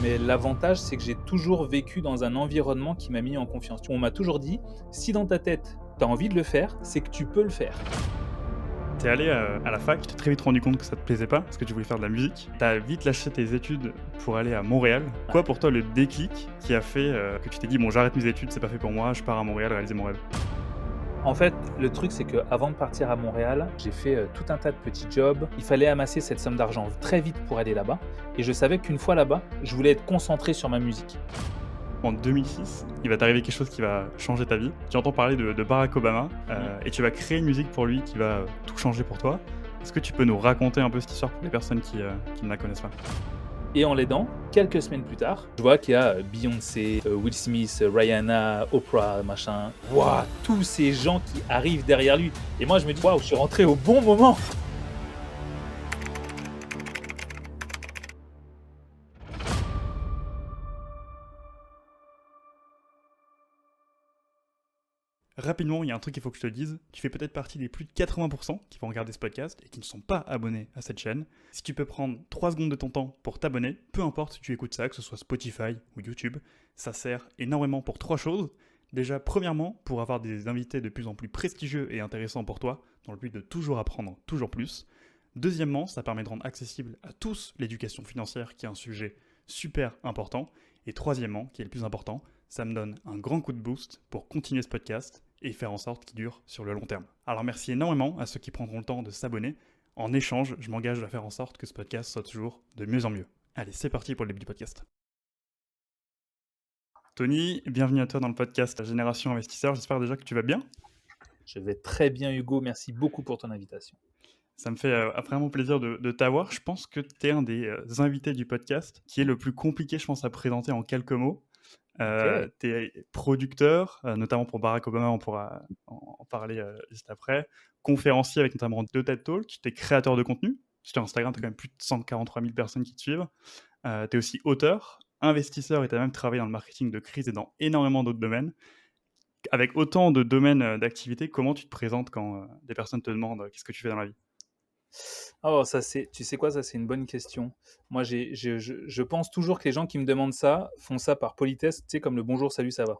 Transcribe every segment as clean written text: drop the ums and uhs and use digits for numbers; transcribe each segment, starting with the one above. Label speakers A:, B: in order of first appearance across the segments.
A: Mais l'avantage, c'est que j'ai toujours vécu dans un environnement qui m'a mis en confiance. On m'a toujours dit: «Si dans ta tête, tu as envie de le faire, c'est que tu peux le faire».
B: T'es allé, à la fac, tu t'es très vite rendu compte que ça te plaisait pas, parce que tu voulais faire de la musique. Tu as vite lâché tes études pour aller à Montréal. Quoi pour toi le déclic qui a fait, que tu t'es dit: «Bon, j'arrête mes études, c'est pas fait pour moi, je pars à Montréal réaliser mon rêve»?
A: En fait, le truc, c'est qu'avant de partir à Montréal, j'ai fait, tout un tas de petits jobs. Il fallait amasser cette somme d'argent très vite pour aller là-bas et je savais qu'une fois là-bas, je voulais être concentré sur ma musique.
B: En 2006, il va t'arriver quelque chose qui va changer ta vie. Tu entends parler de Barack Obama, et tu vas créer une musique pour lui qui va, tout changer pour toi. Est-ce que tu peux nous raconter un peu cette histoire pour les personnes qui ne la connaissent pas?
A: Et en l'aidant, quelques semaines plus tard, je vois qu'il y a, Beyoncé, Will Smith, Rihanna, Oprah, machin. Waouh! Tous ces gens qui arrivent derrière lui et moi je me dis: «Waouh, je suis rentré au bon moment!»
B: Rapidement, il y a un truc qu'il faut que je te dise. Tu fais peut-être partie des plus de 80% qui vont regarder ce podcast et qui ne sont pas abonnés à cette chaîne. Si tu peux prendre 3 secondes de ton temps pour t'abonner, peu importe si tu écoutes ça, que ce soit Spotify ou YouTube, ça sert énormément pour 3 choses. Déjà, premièrement, pour avoir des invités de plus en plus prestigieux et intéressants pour toi, dans le but de toujours apprendre toujours plus. Deuxièmement, ça permet de rendre accessible à tous l'éducation financière, qui est un sujet super important. Et troisièmement, qui est le plus important, ça me donne un grand coup de boost pour continuer ce podcast et faire en sorte qu'il dure sur le long terme. Alors merci énormément à ceux qui prendront le temps de s'abonner. En échange, je m'engage à faire en sorte que ce podcast soit toujours de mieux en mieux. Allez, c'est parti pour le début du podcast. Tony, bienvenue à toi dans le podcast Génération Investisseur. J'espère déjà que tu vas bien.
A: Je vais très bien Hugo, merci beaucoup pour ton invitation.
B: Ça me fait vraiment plaisir de t'avoir. Je pense que tu es un des invités du podcast qui est le plus compliqué, je pense, à présenter en quelques mots.
A: OK.
B: Tu es producteur, notamment pour Barack Obama, on pourra en parler juste après. Conférencier avec notamment 2 TED Talks. Tu es créateur de contenu. Sur Instagram, tu as quand même plus de 143 000 personnes qui te suivent. Tu es aussi auteur, investisseur et tu as même travaillé dans le marketing de crise et dans énormément d'autres domaines. Avec autant de domaines d'activité, comment tu te présentes quand des personnes te demandent qu'est-ce que tu fais dans la vie?
A: Oh ça c'est tu sais quoi? Ça c'est une bonne question. Moi je pense toujours que les gens qui me demandent ça, font ça par politesse, tu sais comme le bonjour, salut, ça va?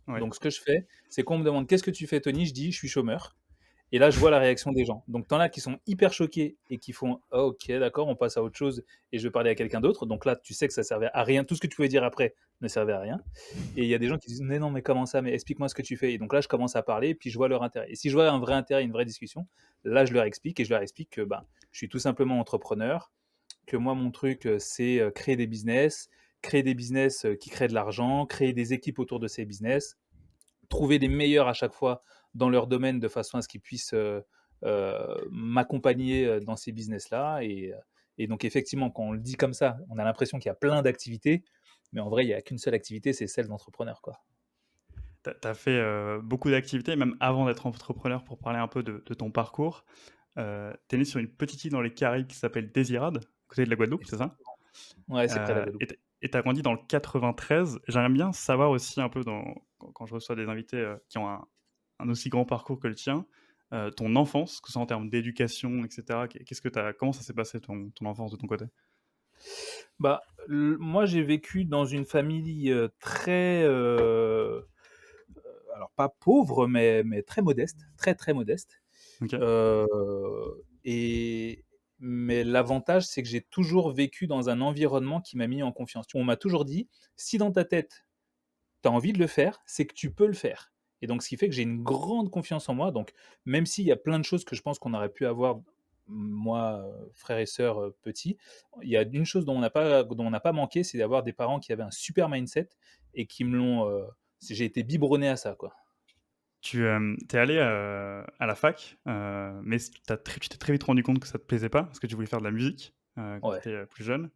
B: Ouais.
A: Donc ce que je fais, c'est qu'on me demande: «Qu'est-ce que tu fais Tony?» Je dis: «Je suis chômeur». Et là, je vois la réaction des gens. Donc, tu en as qui sont hyper choqués et qui font: «Ah OK, d'accord, on passe à autre chose et je vais parler à quelqu'un d'autre». Donc là, tu sais que ça servait à rien. Tout ce que tu pouvais dire après ne servait à rien. Et il y a des gens qui disent: «Mais non, mais comment ça? Mais explique-moi ce que tu fais». Et donc là, je commence à parler et puis je vois leur intérêt. Et si je vois un vrai intérêt, une vraie discussion, là, je leur explique et je leur explique que, ben, je suis tout simplement entrepreneur, que moi, mon truc, c'est, créer des business, qui créent de l'argent, créer des équipes autour de ces business, trouver les meilleurs à chaque fois dans leur domaine de façon à ce qu'ils puissent m'accompagner dans ces business-là. Et donc effectivement, quand on le dit comme ça, on a l'impression qu'il y a plein d'activités, mais en vrai, il n'y a qu'une seule activité, c'est celle d'entrepreneur, quoi.
B: Tu as fait beaucoup d'activités, même avant d'être entrepreneur, pour parler un peu de ton parcours. Tu es né sur une petite île dans les Caraïbes qui s'appelle Désirade, à côté de la Guadeloupe, c'est ça?
A: Exactement. Ouais, c'est près de la Guadeloupe.
B: Et tu as grandi dans le 93. J'aimerais bien savoir aussi un peu, quand je reçois des invités qui ont un aussi grand parcours que le tien, ton enfance, que ce soit en termes d'éducation, etc. Comment ça s'est passé ton enfance de ton côté?
A: Bah, moi, j'ai vécu dans une famille très, alors pas pauvre, mais très modeste, très très modeste.
B: Ok.
A: Et mais l'avantage, c'est que j'ai toujours vécu dans un environnement qui m'a mis en confiance. On m'a toujours dit: «Si dans ta tête, tu as envie de le faire, c'est que tu peux le faire». Et donc ce qui fait que j'ai une grande confiance en moi. Donc même s'il y a plein de choses que je pense qu'on aurait pu avoir, moi, frères et sœurs, petits, il y a une chose dont on n'a pas manqué, c'est d'avoir des parents qui avaient un super mindset et qui me l'ont, j'ai été biberonné à ça, quoi.
B: Tu es allé à la fac, mais tu t'es très vite rendu compte que ça te plaisait pas, parce que tu voulais faire de la musique quand tu
A: Ouais,
B: étais plus jeune.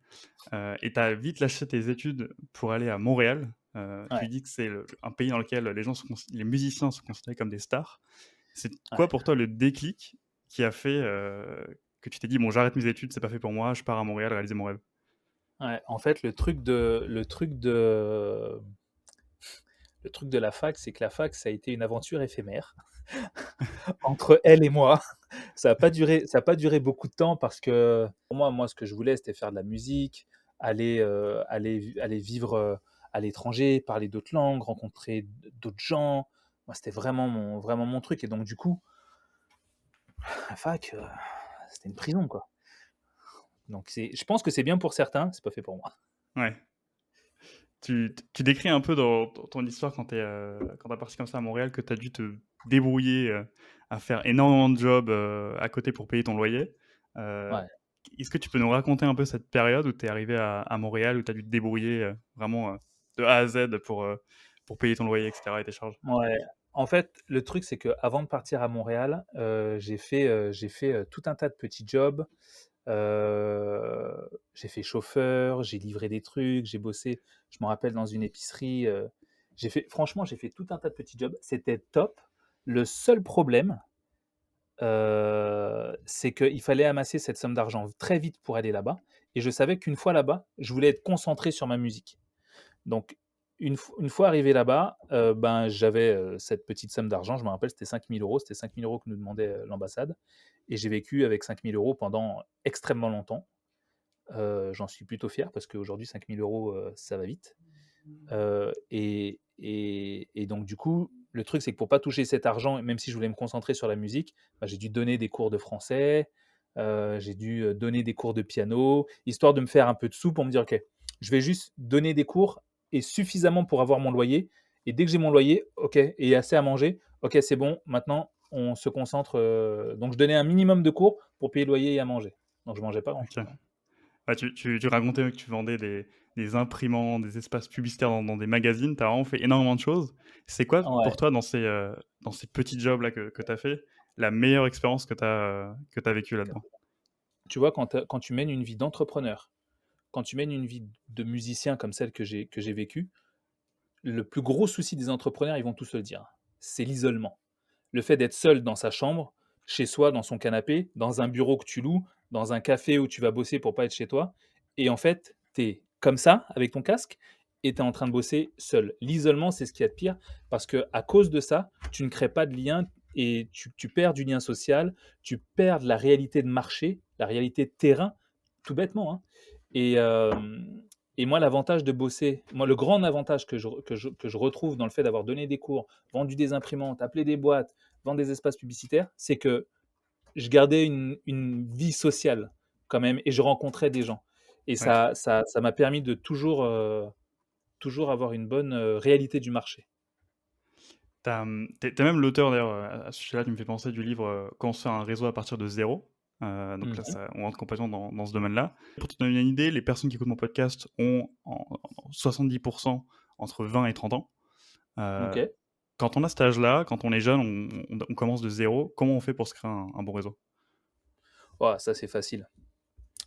B: Et tu as vite lâché tes études pour aller à Montréal. Tu
A: ouais,
B: dis que c'est un pays dans lequel les musiciens sont considérés comme des stars. C'est quoi
A: ouais.
B: pour toi le déclic qui a fait que tu t'es dit: «Bon, j'arrête mes études, c'est pas fait pour moi, je pars à Montréal réaliser mon rêve»?
A: Ouais, en fait, le truc de la fac, c'est que la fac, ça a été une aventure éphémère entre elle et moi. Ça a pas duré beaucoup de temps parce que pour moi, ce que je voulais, c'était faire de la musique, aller vivre à l'étranger, parler d'autres langues, rencontrer d'autres gens. Moi, c'était vraiment mon truc. Et donc, du coup, la fac, c'était une prison, quoi. Donc, je pense que c'est bien pour certains, c'est pas fait pour moi.
B: Ouais. Tu décris un peu dans ton histoire quand t'as parti comme ça à Montréal que t'as dû te débrouiller à faire énormément de jobs à côté pour payer ton loyer. Euh,
A: Ouais.
B: Est-ce que tu peux nous raconter un peu cette période où t'es arrivé à Montréal, où t'as dû te débrouiller vraiment de A à Z pour payer ton loyer, etc. et tes charges?
A: Ouais. En fait, le truc, c'est qu'avant de partir à Montréal, j'ai fait tout un tas de petits jobs. J'ai fait chauffeur, j'ai livré des trucs, j'ai bossé, je me rappelle, dans une épicerie. Franchement, j'ai fait tout un tas de petits jobs. C'était top. Le seul problème, c'est qu'il fallait amasser cette somme d'argent très vite pour aller là-bas. Et je savais qu'une fois là-bas, je voulais être concentré sur ma musique. Donc, une fois arrivé là-bas, ben, j'avais cette petite somme d'argent. Je me rappelle, c'était 5 000 euros. C'était 5 000 euros que nous demandait l'ambassade. Et j'ai vécu avec 5 000 euros pendant extrêmement longtemps. J'en suis plutôt fier parce qu'aujourd'hui, 5 000 euros, ça va vite. Et donc, du coup, le truc, c'est que pour pas toucher cet argent, même si je voulais me concentrer sur la musique, bah, j'ai dû donner des cours de français, j'ai dû donner des cours de piano, histoire de me faire un peu de sous pour me dire, OK, je vais juste donner des cours et suffisamment pour avoir mon loyer. Et dès que j'ai mon loyer, OK, et assez à manger, OK, c'est bon, maintenant, on se concentre. Donc, je donnais un minimum de cours pour payer le loyer et à manger. Donc, je mangeais pas
B: Ok.
A: grand-chose, hein.
B: Ouais, tu racontais que tu vendais des imprimantes, des espaces publicitaires dans des magazines. Tu as vraiment fait énormément de choses. C'est quoi
A: Ouais.
B: pour toi dans ces petits jobs-là que tu as fait, la meilleure expérience que tu vécue là-dedans?
A: Tu vois, quand tu mènes une vie d'entrepreneur, quand tu mènes une vie de musicien comme celle que j'ai vécue, le plus gros souci des entrepreneurs, ils vont tous le dire, c'est l'isolement. Le fait d'être seul dans sa chambre, chez soi, dans son canapé, dans un bureau que tu loues, dans un café où tu vas bosser pour pas être chez toi. Et en fait, tu es comme ça, avec ton casque, et tu es en train de bosser seul. L'isolement, c'est ce qu'il y a de pire, parce que à cause de ça, tu ne crées pas de lien et tu perds du lien social, tu perds de la réalité de marché, la réalité de terrain, tout bêtement, hein. Et, euh, et moi, l'avantage de bosser, moi, le grand avantage que je retrouve dans le fait d'avoir donné des cours, vendu des imprimantes, appelé des boîtes, vendre des espaces publicitaires, c'est que je gardais une vie sociale quand même et je rencontrais des gens. Et
B: Ok.
A: ça m'a permis de toujours avoir une bonne réalité du marché.
B: T'es même l'auteur d'ailleurs à ce sujet-là, tu me fais penser du livre Construire un réseau à partir de zéro. Donc là,
A: Mhm.
B: on rentre complètement dans ce domaine-là. Pour te donner une idée, les personnes qui écoutent mon podcast ont 70% entre 20 et 30 ans. Euh,
A: Ok.
B: Quand on a cet âge-là, quand on est jeune, on commence de zéro. Comment on fait pour se créer un bon réseau?
A: Ouais, ça, c'est facile.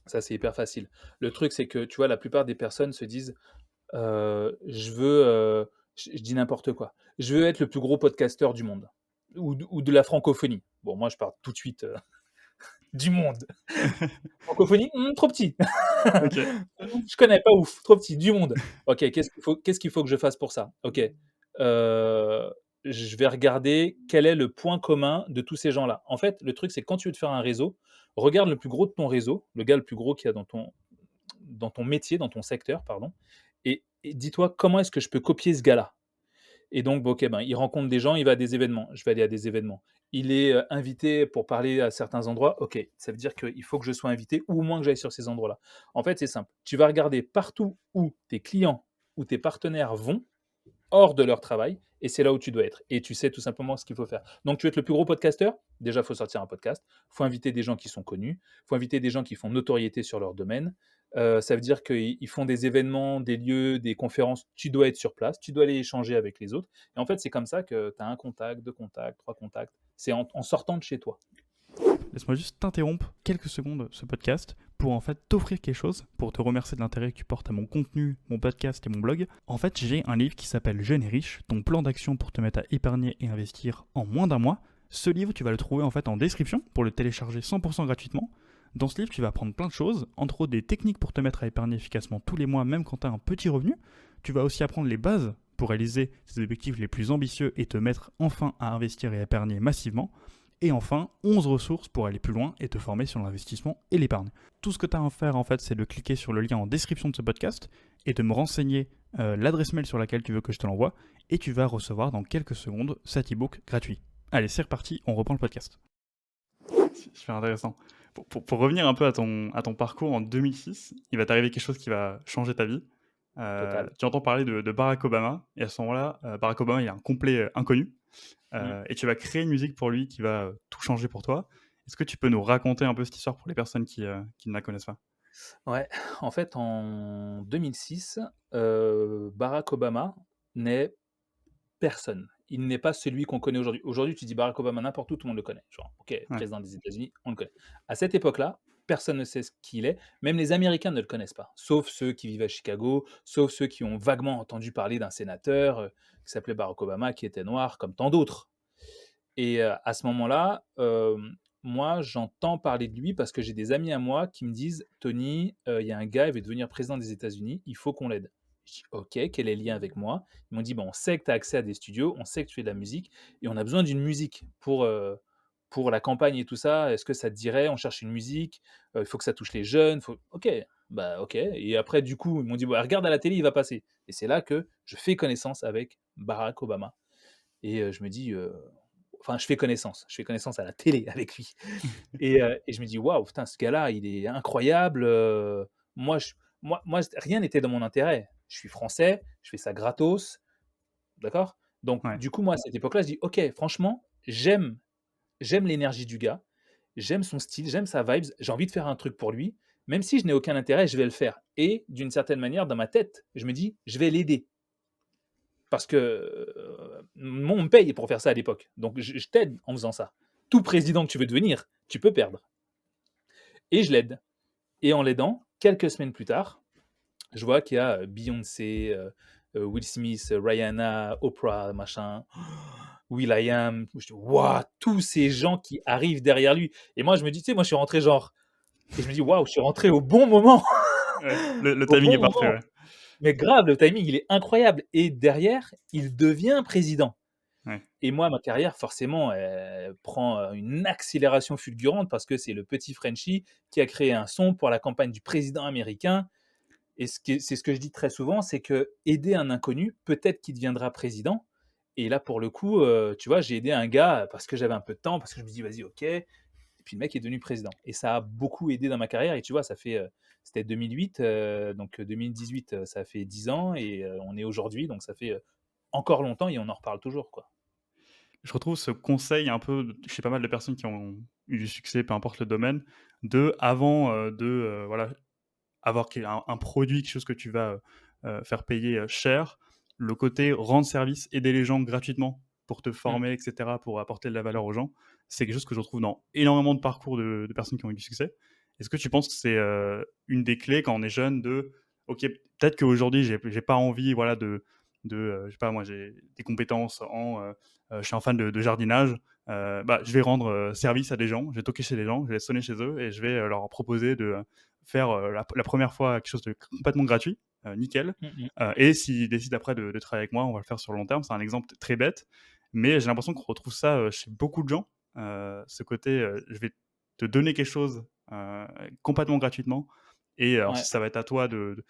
A: Ça, c'est hyper facile. Le truc, c'est que, tu vois, la plupart des personnes se disent, je veux, je dis n'importe quoi, je veux être le plus gros podcasteur du monde ou de la francophonie. Bon, moi, je parle tout de suite du monde. Francophonie, trop petit.
B: Ok.
A: Je connais pas ouf, trop petit, du monde. Ok, qu'est-ce qu'il faut que je fasse pour ça? Ok, euh, je vais regarder quel est le point commun de tous ces gens-là. En fait, le truc, c'est que quand tu veux te faire un réseau, regarde le plus gros de ton réseau, le gars le plus gros qu'il y a dans ton métier, dans ton secteur, pardon, et dis-toi comment est-ce que je peux copier ce gars-là. Et donc, bon, ok, ben, il rencontre des gens, il va à des événements. Je vais aller à des événements. Il est invité pour parler à certains endroits. Ok, ça veut dire qu'il faut que je sois invité ou au moins que j'aille sur ces endroits-là. En fait, c'est simple. Tu vas regarder partout où tes clients ou tes partenaires vont, hors de leur travail, et c'est là où tu dois être. Et tu sais tout simplement ce qu'il faut faire. Donc, tu veux être le plus gros podcasteur? Déjà, il faut sortir un podcast. Il faut inviter des gens qui sont connus. Il faut inviter des gens qui font notoriété sur leur domaine. Ça veut dire qu'ils font des événements, des lieux, des conférences. Tu dois être sur place. Tu dois aller échanger avec les autres. Et en fait, c'est comme ça que tu as un contact, deux contacts, trois contacts. C'est en sortant de chez toi.
B: Laisse-moi juste t'interrompre quelques secondes ce podcast pour en fait t'offrir quelque chose, pour te remercier de l'intérêt que tu portes à mon contenu, mon podcast et mon blog. En fait, j'ai un livre qui s'appelle Jeune et riche, ton plan d'action pour te mettre à épargner et investir en moins d'un mois. Ce livre, tu vas le trouver en fait en description pour le télécharger 100% gratuitement. Dans ce livre, tu vas apprendre plein de choses, entre autres des techniques pour te mettre à épargner efficacement tous les mois, même quand tu as un petit revenu. Tu vas aussi apprendre les bases pour réaliser tes objectifs les plus ambitieux et te mettre enfin à investir et à épargner massivement. Et enfin, 11 ressources pour aller plus loin et te former sur l'investissement et l'épargne. Tout ce que tu as à faire, en fait, c'est de cliquer sur le lien en description de ce podcast et de me renseigner l'adresse mail sur laquelle tu veux que je te l'envoie, et tu vas recevoir dans quelques secondes cet e-book gratuit. Allez, c'est reparti, on reprend le podcast. C'est super intéressant. Pour revenir un peu à ton parcours en 2006, il va t'arriver quelque chose qui va changer ta vie.
A: Total.
B: Tu entends parler de Barack Obama, et à ce moment-là, Barack Obama, il est un complet inconnu.
A: Mm.
B: Et tu vas créer une musique pour lui qui va tout changer pour toi. Est-ce que tu peux nous raconter un peu cette histoire pour les personnes qui ne la connaissent pas?
A: Ouais, en fait, en 2006, Barack Obama n'est personne. Il n'est pas celui qu'on connaît aujourd'hui. Aujourd'hui, tu dis Barack Obama n'importe où, tout le monde le connaît. Genre, OK,
B: Ouais,
A: président des États-Unis, on le connaît. À cette époque-là, personne ne sait ce qu'il est. Même les Américains ne le connaissent pas, sauf ceux qui vivent à Chicago, sauf ceux qui ont vaguement entendu parler d'un sénateur qui s'appelait Barack Obama, qui était noir, comme tant d'autres. Et à ce moment-là, moi, j'entends parler de lui parce que j'ai des amis à moi qui me disent: «Tony, il y a un gars, il veut devenir président des États-Unis, il faut qu'on l'aide». Je dis: «OK, quel est le lien avec moi?» Ils m'ont dit: «Bon, on sait que tu as accès à des studios, on sait que tu fais de la musique et on a besoin d'une musique pour la campagne et tout ça. Est-ce que ça te dirait? On cherche une musique, il faut que ça touche les jeunes, faut». OK, bah, OK, et après du coup, ils m'ont dit: «Bah, regarde à la télé, il va passer», et c'est là que je fais connaissance avec Barack Obama et je me dis, enfin, je fais connaissance à la télé avec lui et je me dis: «Waouh, putain, ce gars-là, il est incroyable, moi je moi rien n'était dans mon intérêt. Je suis français, je fais ça gratos, d'accord?» Donc
B: ouais.
A: du coup, moi, à cette époque-là, je dis: «OK, franchement, j'aime l'énergie du gars, j'aime son style, j'aime sa vibes, j'ai envie de faire un truc pour lui, même si je n'ai aucun intérêt, je vais le faire», et d'une certaine manière, dans ma tête, je me dis: «Je vais l'aider». Parce que, moi, on me paye pour faire ça à l'époque. Donc je t'aide en faisant ça. Tout président que tu veux devenir, tu peux perdre. Et je l'aide. Et en l'aidant, quelques semaines plus tard, je vois qu'il y a Beyoncé, Will Smith, Rihanna, Oprah, machin, will.i.am. Je dis: «Waouh, tous ces gens qui arrivent derrière lui». Et moi, je me dis, tu sais, moi, je suis rentré genre, et je me dis: «Waouh, je suis rentré au bon moment,
B: Ouais, le
A: au
B: timing est
A: bon
B: parfait,
A: moment».
B: ouais.
A: Mais grave, le timing, il est incroyable. Et derrière, il devient président.
B: Ouais.
A: Et moi, ma carrière, forcément, elle prend une accélération fulgurante parce que c'est le petit Frenchie qui a créé un son pour la campagne du président américain. Et c'est ce que je dis très souvent, c'est que aider un inconnu, peut-être qu'il deviendra président. Et là, pour le coup, tu vois, j'ai aidé un gars parce que j'avais un peu de temps, parce que je me dis, vas-y, ok. Et puis le mec est devenu président. Et ça a beaucoup aidé dans ma carrière. Et tu vois, ça fait, c'était 2008, donc 2018, ça fait 10 ans. Et on est aujourd'hui, donc ça fait encore longtemps et on en reparle toujours, quoi.
B: Je retrouve ce conseil un peu chez pas mal de personnes qui ont eu du succès, peu importe le domaine, de avant voilà, avoir un produit, quelque chose que tu vas faire payer cher, le côté rendre service, aider les gens gratuitement pour te
A: Mm.
B: former, etc., pour apporter de la valeur aux gens, c'est quelque chose que je retrouve dans énormément de parcours de personnes qui ont eu du succès. Est-ce que tu penses que c'est une des clés quand on est jeune de, ok, peut-être qu'aujourd'hui, j'ai pas envie, voilà, je sais pas, moi, j'ai des compétences je suis un fan de jardinage, bah, je vais rendre service à des gens, je vais toquer chez les gens, je vais sonner chez eux et je vais leur proposer de faire la première fois quelque chose de complètement gratuit, nickel.
A: Mm, mm.
B: Et s'ils décident après de travailler avec moi, on va le faire sur le long terme. C'est un exemple très bête, mais j'ai l'impression qu'on retrouve ça chez beaucoup de gens. Ce côté, je vais te donner quelque chose complètement gratuitement, et
A: Ouais.
B: ensuite ça va être à toi de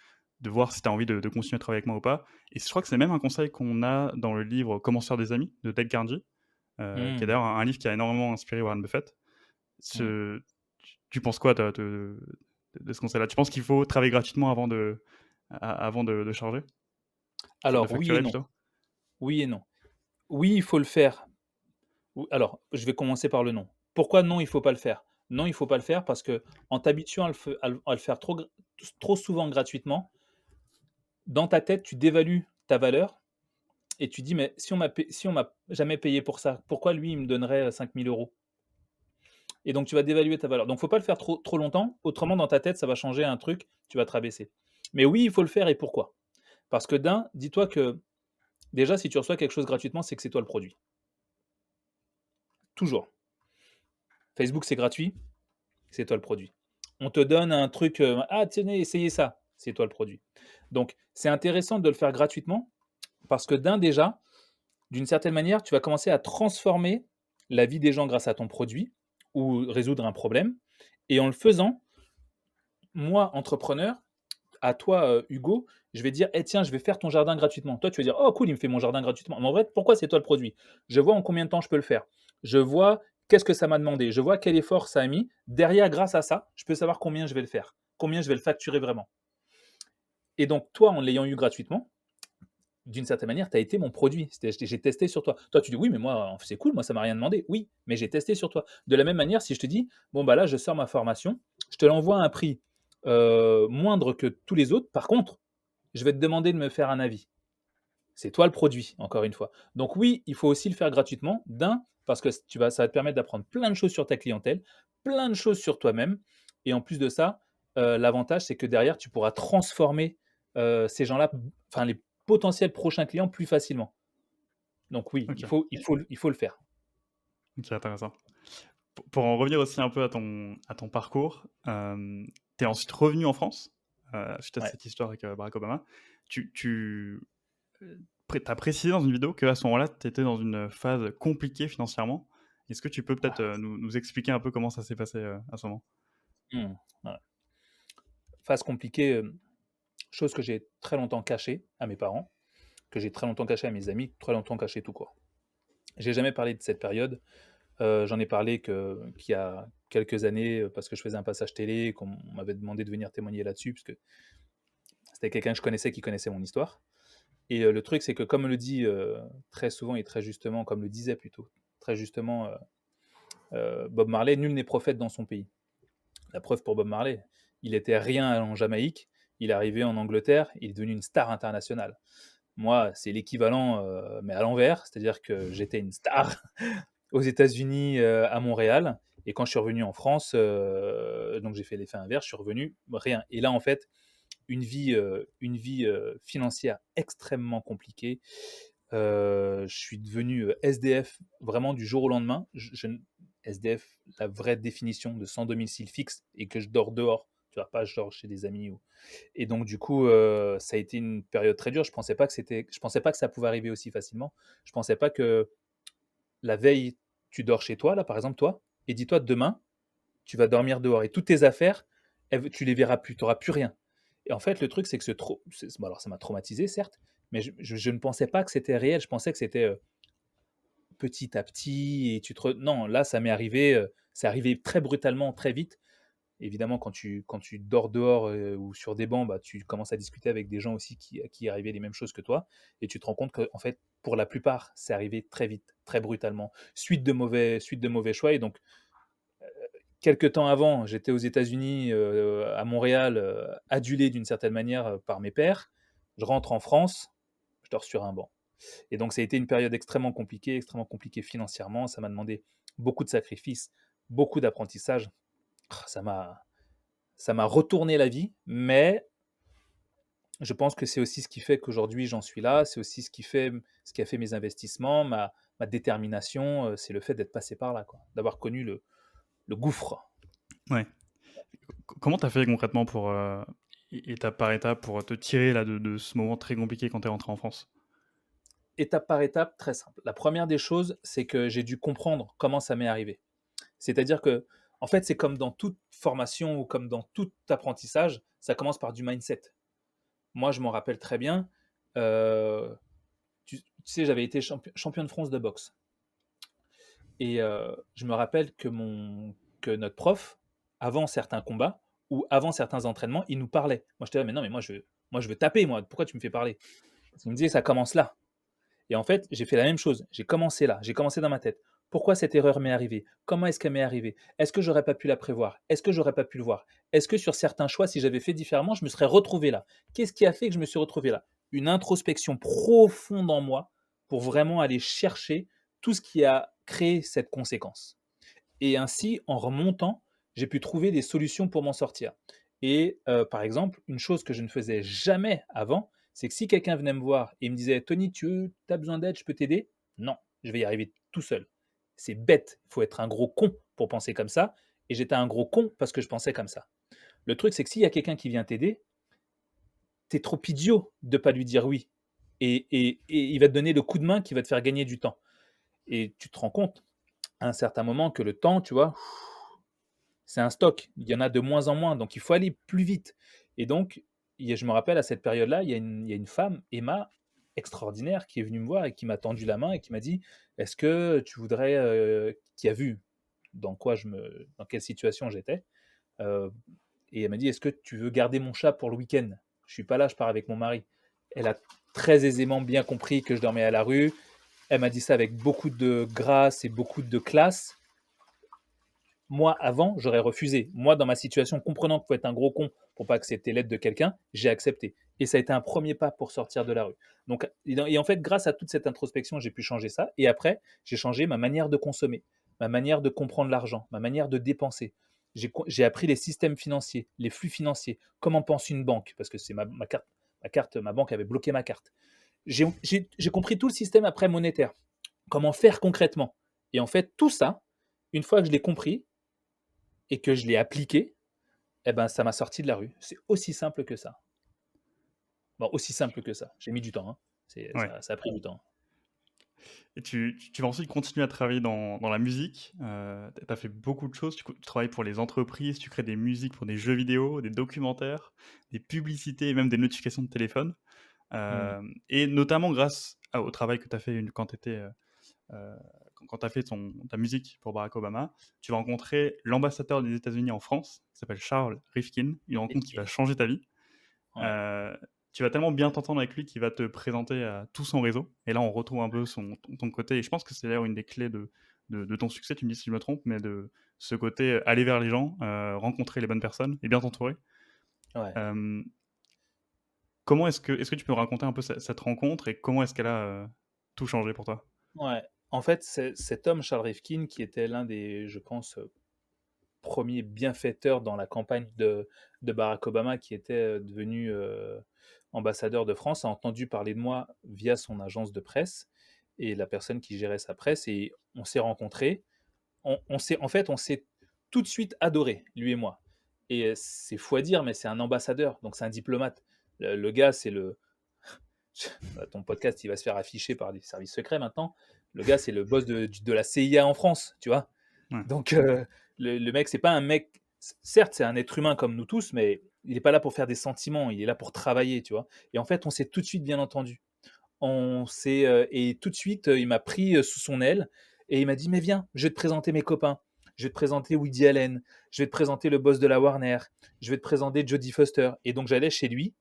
B: voir si tu as envie de continuer à travailler avec moi ou pas. Et je crois que c'est même un conseil qu'on a dans le livre Comment se faire des amis de Dale Carnegie, qui est
A: Mm,
B: d'ailleurs un livre qui a énormément inspiré Warren Buffett.
A: mm.
B: Tu penses quoi de ce conseil-là? Tu penses qu'il faut travailler gratuitement avant de charger? Enfin, de
A: Alors, oui et
B: facturer
A: non.
B: plutôt?
A: Oui et non. Oui, il faut le faire. Alors, je vais commencer par le non. Pourquoi non, il faut pas le faire? Non, il faut pas le faire parce que en t'habituant à le faire trop souvent gratuitement, dans ta tête, tu dévalues ta valeur et tu dis: «Mais si on m'a jamais payé pour ça, pourquoi lui, il me donnerait 5 000 €?» Et donc tu vas dévaluer ta valeur. Donc faut pas le faire trop longtemps, autrement dans ta tête, ça va changer un truc, tu vas te rabaisser. Mais oui, il faut le faire, et pourquoi? Parce que dis-toi que déjà, si tu reçois quelque chose gratuitement, c'est que c'est toi le produit. Toujours. Facebook, c'est gratuit, c'est toi le produit. On te donne un truc, «Ah tenez, essayez ça», c'est toi le produit. Donc c'est intéressant de le faire gratuitement parce que déjà, d'une certaine manière, tu vas commencer à transformer la vie des gens grâce à ton produit ou résoudre un problème. Et en le faisant, moi, entrepreneur, à toi, Hugo, je vais dire: «Eh tiens, je vais faire ton jardin gratuitement». Toi, tu vas dire: «Oh cool, il me fait mon jardin gratuitement». Mais en vrai, pourquoi c'est toi le produit? Je vois en combien de temps je peux le faire. Je vois qu'est-ce que ça m'a demandé. Je vois quel effort ça a mis. Derrière, grâce à ça, je peux savoir combien je vais le faire, combien je vais le facturer vraiment. Et donc toi, en l'ayant eu gratuitement, d'une certaine manière, tu as été mon produit. C'était j'ai testé sur toi. Toi, tu dis: «Oui, mais moi, c'est cool, moi, ça m'a rien demandé». Oui, mais j'ai testé sur toi. De la même manière, si je te dis: «Bon, bah, là, je sors ma formation, je te l'envoie à un prix, moindre que tous les autres. Par contre, je vais te demander de me faire un avis». C'est toi le produit, encore une fois. Donc oui, il faut aussi le faire gratuitement. Parce que ça va te permettre d'apprendre plein de choses sur ta clientèle, plein de choses sur toi-même. Et en plus de ça, l'avantage, c'est que derrière, tu pourras transformer ces gens-là, enfin les potentiels prochains clients plus facilement. Donc oui,
B: Ok,
A: il faut le faire.
B: ok, intéressant. Pour en revenir aussi un peu à ton parcours, tu es ensuite revenu en France suite à
A: Ouais.
B: cette histoire avec Barack Obama. Tu as précisé dans une vidéo qu'à ce moment-là, tu étais dans une phase compliquée financièrement. Est-ce que tu peux peut-être nous expliquer un peu comment ça s'est passé à ce moment?
A: Mmh. Ouais. Phase compliquée, chose que j'ai très longtemps cachée à mes parents, que j'ai très longtemps cachée à mes amis, très longtemps cachée tout court. J'ai jamais parlé de cette période. J'en ai parlé qu'il y a quelques années, parce que je faisais un passage télé et qu'on m'avait demandé de venir témoigner là-dessus, puisque c'était quelqu'un que je connaissais qui connaissait mon histoire. Et le truc, c'est que comme le dit très souvent et très justement, comme le disait plutôt très justement Bob Marley, nul n'est prophète dans son pays. La preuve pour Bob Marley, il était rien en Jamaïque, il est arrivé en Angleterre, il est devenu une star internationale. Moi, c'est l'équivalent, mais à l'envers, c'est-à-dire que j'étais une star aux États-Unis, à Montréal. Et quand je suis revenu en France, donc j'ai fait l'effet inverse, je suis revenu, rien. Et là, en fait, une vie financière extrêmement compliquée. Je suis devenu SDF vraiment du jour au lendemain. SDF, la vraie définition de sans domicile fixe et que je dors dehors. Tu vois, pas je dors chez des amis. Et donc, du coup, ça a été une période très dure. Je pensais pas que ça pouvait arriver aussi facilement. Je pensais pas que la veille, tu dors chez toi, là, par exemple, toi, et dis-toi, demain, tu vas dormir dehors et toutes tes affaires, tu les verras plus, tu n'auras plus rien. Et en fait, le truc, c'est que bon, alors ça m'a traumatisé, certes, mais je ne pensais pas que c'était réel. Je pensais que c'était petit à petit. Non, là, ça m'est arrivé, c'est arrivé très brutalement, très vite. Évidemment, quand tu dors dehors ou sur des bancs, bah, tu commences à discuter avec des gens aussi à qui arrivaient les mêmes choses que toi. Et tu te rends compte que, en fait, pour la plupart, c'est arrivé très vite, très brutalement, suite de mauvais choix. Et donc, quelques temps avant, j'étais aux États-Unis, à Montréal, adulé d'une certaine manière par mes pères. Je rentre en France, je dors sur un banc. Et donc, ça a été une période extrêmement compliquée financièrement. Ça m'a demandé beaucoup de sacrifices, beaucoup d'apprentissage. Ça m'a, ça m'a retourné la vie, mais je pense que c'est aussi ce qui fait qu'aujourd'hui j'en suis là. C'est aussi ce qui a fait mes investissements, ma détermination. C'est le fait d'être passé par là, quoi, d'avoir connu le gouffre.
B: Ouais. Comment tu as fait concrètement pour, étape par étape, pour te tirer là, de ce moment très compliqué quand tu es rentré en France?
A: Étape par étape, très simple. La première des choses, c'est que j'ai dû comprendre comment ça m'est arrivé. C'est-à-dire que, en fait, c'est comme dans toute formation ou comme dans tout apprentissage, ça commence par du mindset. Moi, je m'en rappelle très bien. euh, tu sais, j'avais été champion de France de boxe. Et je me rappelle que notre prof, avant certains combats ou avant certains entraînements, il nous parlait. Moi, j'étais là, mais non, mais moi, je veux taper, moi. Pourquoi tu me fais parler? Il me disait, ça commence là. Et en fait, j'ai fait la même chose. J'ai commencé là. J'ai commencé dans ma tête. Pourquoi cette erreur m'est arrivée? Comment est-ce qu'elle m'est arrivée? Est-ce que j'aurais pas pu la prévoir? Est-ce que j'aurais pas pu le voir? Est-ce que sur certains choix, si j'avais fait différemment, je me serais retrouvé là? Qu'est-ce qui a fait que je me suis retrouvé là? Une introspection profonde en moi pour vraiment aller chercher tout ce qui a créé cette conséquence. Et ainsi, en remontant, j'ai pu trouver des solutions pour m'en sortir. Et par exemple, une chose que je ne faisais jamais avant, c'est que si quelqu'un venait me voir et me disait: «Tony, tu as besoin d'aide, je peux t'aider?» Non, je vais y arriver tout seul. C'est bête, il faut être un gros con pour penser comme ça. Et j'étais un gros con parce que je pensais comme ça. Le truc, c'est que s'il y a quelqu'un qui vient t'aider, t'es trop idiot de ne pas lui dire oui. Et il va te donner le coup de main qui va te faire gagner du temps. Et tu te rends compte, à un certain moment que le temps, tu vois, c'est un stock. Il y en a de moins en moins, donc il faut aller plus vite. Et donc, je me rappelle à cette période-là, il y a une femme, Emma, extraordinaire, qui est venue me voir et qui m'a tendu la main et qui m'a dit, est-ce que tu voudrais, qui a vu dans quelle situation j'étais, euh, et elle m'a dit, est-ce que tu veux garder mon chat pour le week-end? Je suis pas là, je pars avec mon mari. Elle a très aisément bien compris que je dormais à la rue. Elle m'a dit ça avec beaucoup de grâce et beaucoup de classe. Moi, avant, j'aurais refusé. Moi, dans ma situation, comprenant qu'il faut être un gros con pour pas accepter l'aide de quelqu'un, j'ai accepté. Et ça a été un premier pas pour sortir de la rue. Donc, et en fait, grâce à toute cette introspection, j'ai pu changer ça. Et après, j'ai changé ma manière de consommer, ma manière de comprendre l'argent, ma manière de dépenser. J'ai appris les systèmes financiers, les flux financiers, comment pense une banque, parce que c'est ma banque avait bloqué ma carte. J'ai compris tout le système après monétaire, comment faire concrètement. Et en fait, tout ça, une fois que je l'ai compris, et que je l'ai appliqué, eh ben, ça m'a sorti de la rue. C'est aussi simple que ça. Bon, aussi simple que ça. J'ai mis du temps. Hein.
B: Ouais.
A: Ça a pris du temps.
B: Et tu vas ensuite continuer à travailler dans la musique. Tu as fait beaucoup de choses. Tu travailles pour les entreprises, tu crées des musiques pour des jeux vidéo, des documentaires, des publicités et même des notifications de téléphone.
A: Hmm.
B: Et notamment grâce au travail que tu as fait quand tu étais quand tu as fait ta musique pour Barack Obama, tu vas rencontrer l'ambassadeur des États-Unis en France, qui s'appelle Charles Rifkin, une rencontre qui va changer ta vie.
A: Ouais.
B: Euh, Tu vas tellement bien t'entendre avec lui qu'il va te présenter à tout son réseau. Et là, on retrouve un peu ton côté. Et je pense que c'est d'ailleurs une des clés de ton succès, tu me dis si je me trompe, mais de ce côté aller vers les gens, rencontrer les bonnes personnes et bien t'entourer.
A: Ouais.
B: Euh, Comment est-ce que tu peux me raconter un peu cette rencontre et comment est-ce qu'elle a tout changé pour toi?
A: Ouais. En fait, cet homme, Charles Rifkin, qui était l'un des, je pense, premiers bienfaiteurs dans la campagne de Barack Obama, qui était devenu ambassadeur de France, a entendu parler de moi via son agence de presse et la personne qui gérait sa presse. Et on s'est rencontrés. En fait, on s'est tout de suite adoré, lui et moi. Et c'est fou à dire, mais c'est un ambassadeur, donc c'est un diplomate. Le gars, c'est le. Ton podcast, il va se faire afficher par des services secrets maintenant. Le gars, c'est le boss de la CIA en France, tu vois.
B: Ouais.
A: Donc, le mec, c'est pas un mec. Certes, c'est un être humain comme nous tous, mais il n'est pas là pour faire des sentiments, il est là pour travailler, tu vois. Et en fait, on s'est tout de suite bien entendu. Et tout de suite, il m'a pris sous son aile et il m'a dit, mais viens, je vais te présenter mes copains. Je vais te présenter Woody Allen, je vais te présenter le boss de la Warner, je vais te présenter Jodie Foster. Et donc j'allais chez lui,